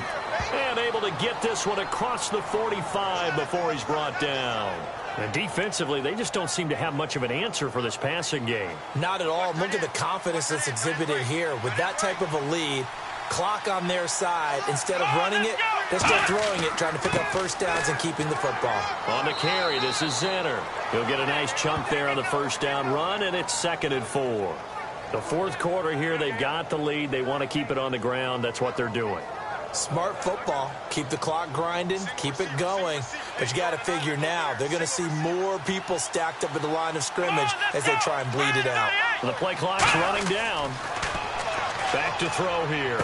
And able to get this one across the 45 before he's brought down. And defensively, they just don't seem to have much of an answer for this passing game.
Not at all. Look at the confidence that's exhibited here. With that type of a lead, clock on their side, instead of running it, they're still throwing it, trying to pick up 1st downs and keeping the football.
On the carry, this is Zenner. He'll get a nice chunk there on the 1st down run, and it's 2nd and 4. The 4th quarter here, they've got the lead. They want to keep it on the ground. That's what they're doing.
Smart football. Keep the clock grinding, keep it going. But you got to figure now, they're going to see more people stacked up at the line of scrimmage as they try and bleed it out.
The play clock's running down. Back to throw here.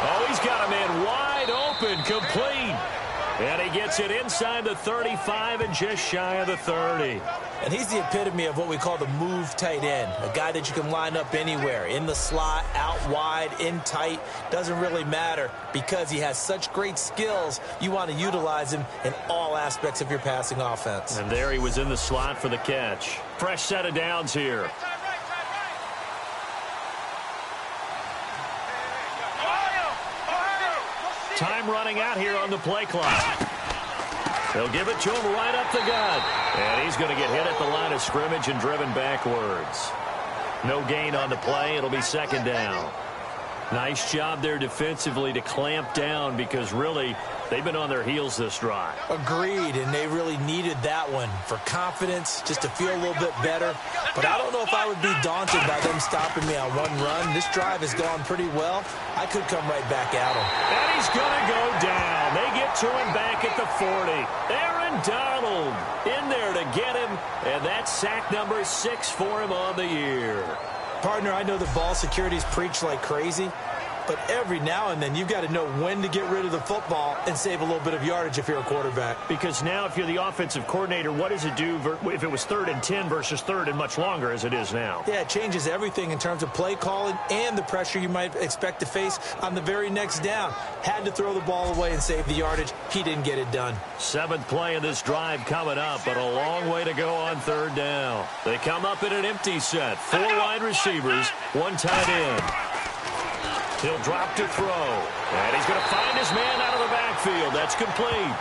Oh, he's got a man wide open, complete. And he gets it inside the 35 and just shy of the 30.
And he's the epitome of what we call the move tight end, a guy that you can line up anywhere, in the slot, out wide, in tight, doesn't really matter because he has such great skills. You want to utilize him in all aspects of your passing offense.
And there he was in the slot for the catch. Fresh set of downs here. Time running out here on the play clock. They'll give it to him right up the gut. And he's going to get hit at the line of scrimmage and driven backwards. No gain on the play. It'll be 2nd down. Nice job there defensively to clamp down because really They've been on their heels this drive.
Agreed, and they really needed that one for confidence, just to feel a little bit better. But I don't know if I would be daunted by them stopping me on one run. This drive has gone pretty well. I could come right back at him.
And he's going to go down. They get to him back at the 40. Aaron Donald in there to get him, and that's sack number 6 for him on the year.
Partner, I know the ball security's preached like crazy, but every now and then you've got to know when to get rid of the football and save a little bit of yardage if you're a quarterback.
Because now if you're the offensive coordinator, what does it do if it was 3rd and 10 versus 3rd and much longer as it is now?
Yeah, it changes everything in terms of play calling and the pressure you might expect to face on the very next down. Had to throw the ball away and save the yardage. He didn't get it done. 7th
play of this drive coming up, but a long way to go on 3rd down. They come up in an empty set. 4 wide receivers, 1 tight end. He'll drop to throw. And he's going to find his man out of the backfield. That's complete.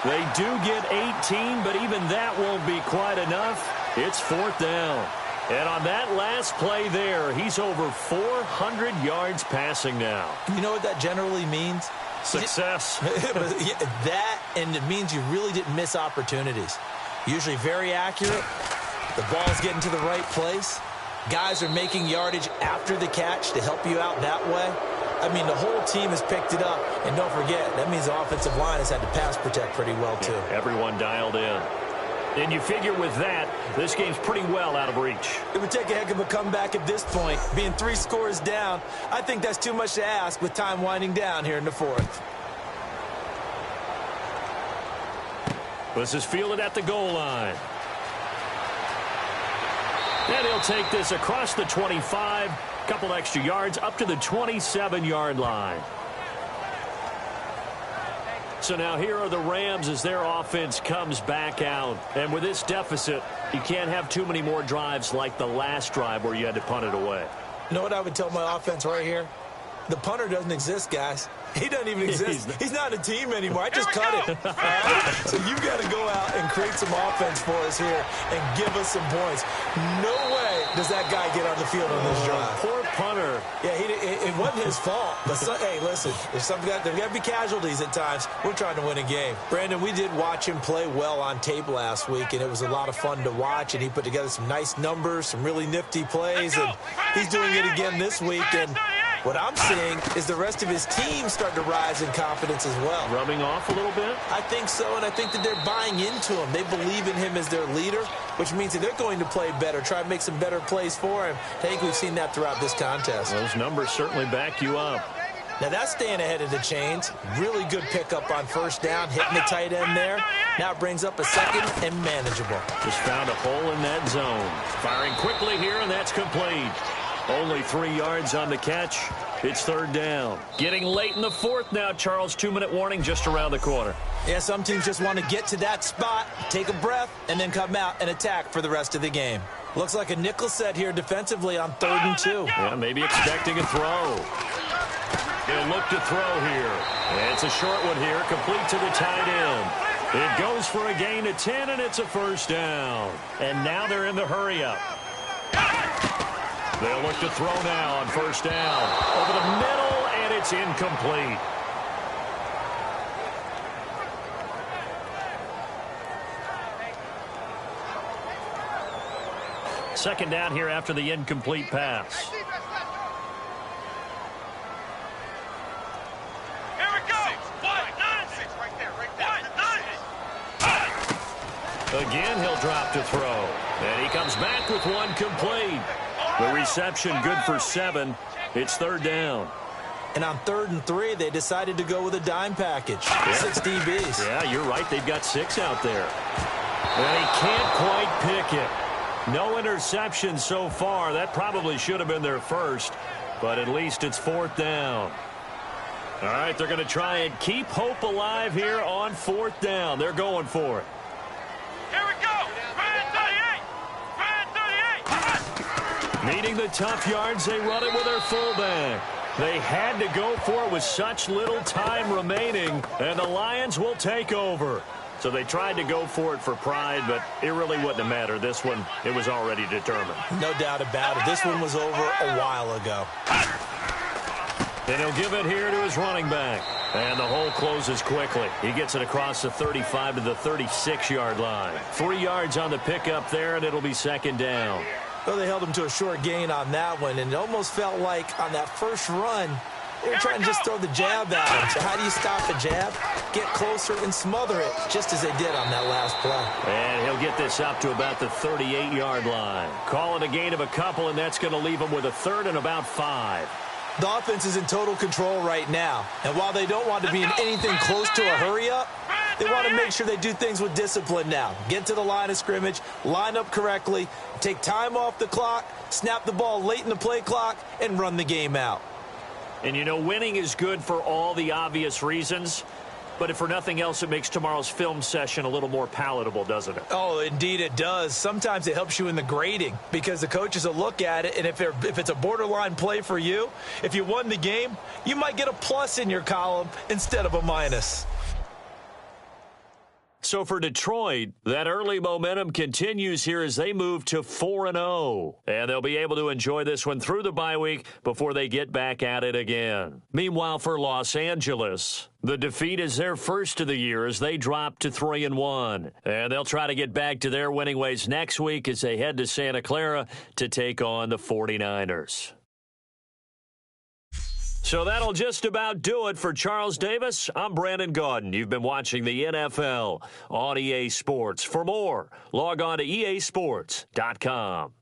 They do get 18, but even that won't be quite enough. It's 4th down. And on that last play there, he's over 400 yards passing now.
You know what that generally means?
Success.
That, and it means you really didn't miss opportunities. Usually very accurate. The ball's getting to the right place. Guys are making yardage after the catch to help you out that way. I mean, the whole team has picked it up. And don't forget, that means the offensive line has had to pass protect pretty well, too.
Yeah, everyone dialed in. And you figure with that, this game's pretty well out of reach.
It would take a heck of a comeback at this point. Being 3 scores down, I think that's too much to ask with time winding down here in the 4th.
This is fielded at the goal line. And he'll take this across the 25, couple extra yards up to the 27-yard line. So now here are the Rams as their offense comes back out. And with this deficit, you can't have too many more drives like the last drive where you had to punt it away.
You know what I would tell my offense right here? The punter doesn't exist, guys. He doesn't even exist. He's not a team anymore. I just cut it. Right? So you've got to go out and create some offense for us here and give us some points. No way does that guy get on the field on this drive.
Poor punter.
Yeah, it wasn't his fault. But hey, listen, there's got to be casualties at times. We're trying to win a game. Brandon, we did watch him play well on tape last week, and it was a lot of fun to watch. And he put together some nice numbers, some really nifty plays, and he's doing it again this week. And what I'm seeing is the rest of his team starting to rise in confidence as well.
Rubbing off a little bit?
I think so, and I think that they're buying into him. They believe in him as their leader, which means that they're going to play better, try to make some better plays for him. I think we've seen that throughout this contest.
Those numbers certainly back you up.
Now that's staying ahead of the chains. Really good pickup on 1st down, hitting the tight end there. Now it brings up a 2nd and manageable.
Just found a hole in that zone. Firing quickly here, and that's complete. Only 3 yards on the catch. It's 3rd down. Getting late in the 4th now, Charles. 2-minute warning just around the corner.
Yeah, some teams just want to get to that spot, take a breath, and then come out and attack for the rest of the game. Looks like a nickel set here defensively on 3rd and 2.
Yeah, maybe expecting a throw. They'll look to throw here. And it's a short one here, complete to the tight end. It goes for a gain of 10, and it's a 1st down. And now they're in the hurry-up. They'll look to throw now on 1st down. Over the middle, and it's incomplete. Second down here after the incomplete pass.
Here we go. 1-9-6 right there. 1-9.
Again, he'll drop to throw. And he comes back with one complete. The reception good for 7. It's 3rd down.
And on 3rd and 3, they decided to go with a dime package.
Yeah.
6 DBs.
Yeah, you're right. They've got 6 out there. And he can't quite pick it. No interception so far. That probably should have been their first. But at least it's 4th down. All right, they're going to try and keep hope alive here on 4th down. They're going for it.
Here we go. Red 38. Red 38.
Needing the tough yards, they run it with their fullback. They had to go for it with such little time remaining, and the Lions will take over. So they tried to go for it for pride, but it really wouldn't have mattered. This one, it was already determined.
No doubt about it. This one was over a while ago.
And he'll give it here to his running back. And the hole closes quickly. He gets it across the 35 to the 36-yard line. 3 yards on the pickup there, and it'll be second down.
Well, they held him to a short gain on that one, and it almost felt like on that first run, they were trying to just throw the jab at him. So how do you stop a jab? Get closer and smother it, just as they did on that last play.
And he'll get this up to about the 38-yard line. Call it a gain of a couple, and that's going to leave him with a third and about 5.
The offense is in total control right now. And while they don't want to be in anything close to a hurry-up, they want to make sure they do things with discipline now. Get to the line of scrimmage, line up correctly, take time off the clock, snap the ball late in the play clock, and run the game out.
And, you know, winning is good for all the obvious reasons. But if for nothing else, it makes tomorrow's film session a little more palatable, doesn't it?
Oh, indeed it does. Sometimes it helps you in the grading because the coaches will look at it, and if it's a borderline play for you, if you won the game, you might get a plus in your column instead of a minus.
So for Detroit, that early momentum continues here as they move to 4-0. And they'll be able to enjoy this one through the bye week before they get back at it again. Meanwhile, for Los Angeles, the defeat is their first of the year as they drop to 3-1. And they'll try to get back to their winning ways next week as they head to Santa Clara to take on the 49ers. So that'll just about do it for Charles Davis. I'm Brandon Gaudin. You've been watching the NFL on EA Sports. For more, log on to easports.com.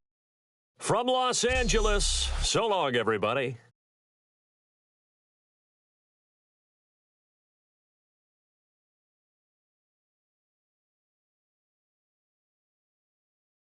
From Los Angeles, so long, everybody.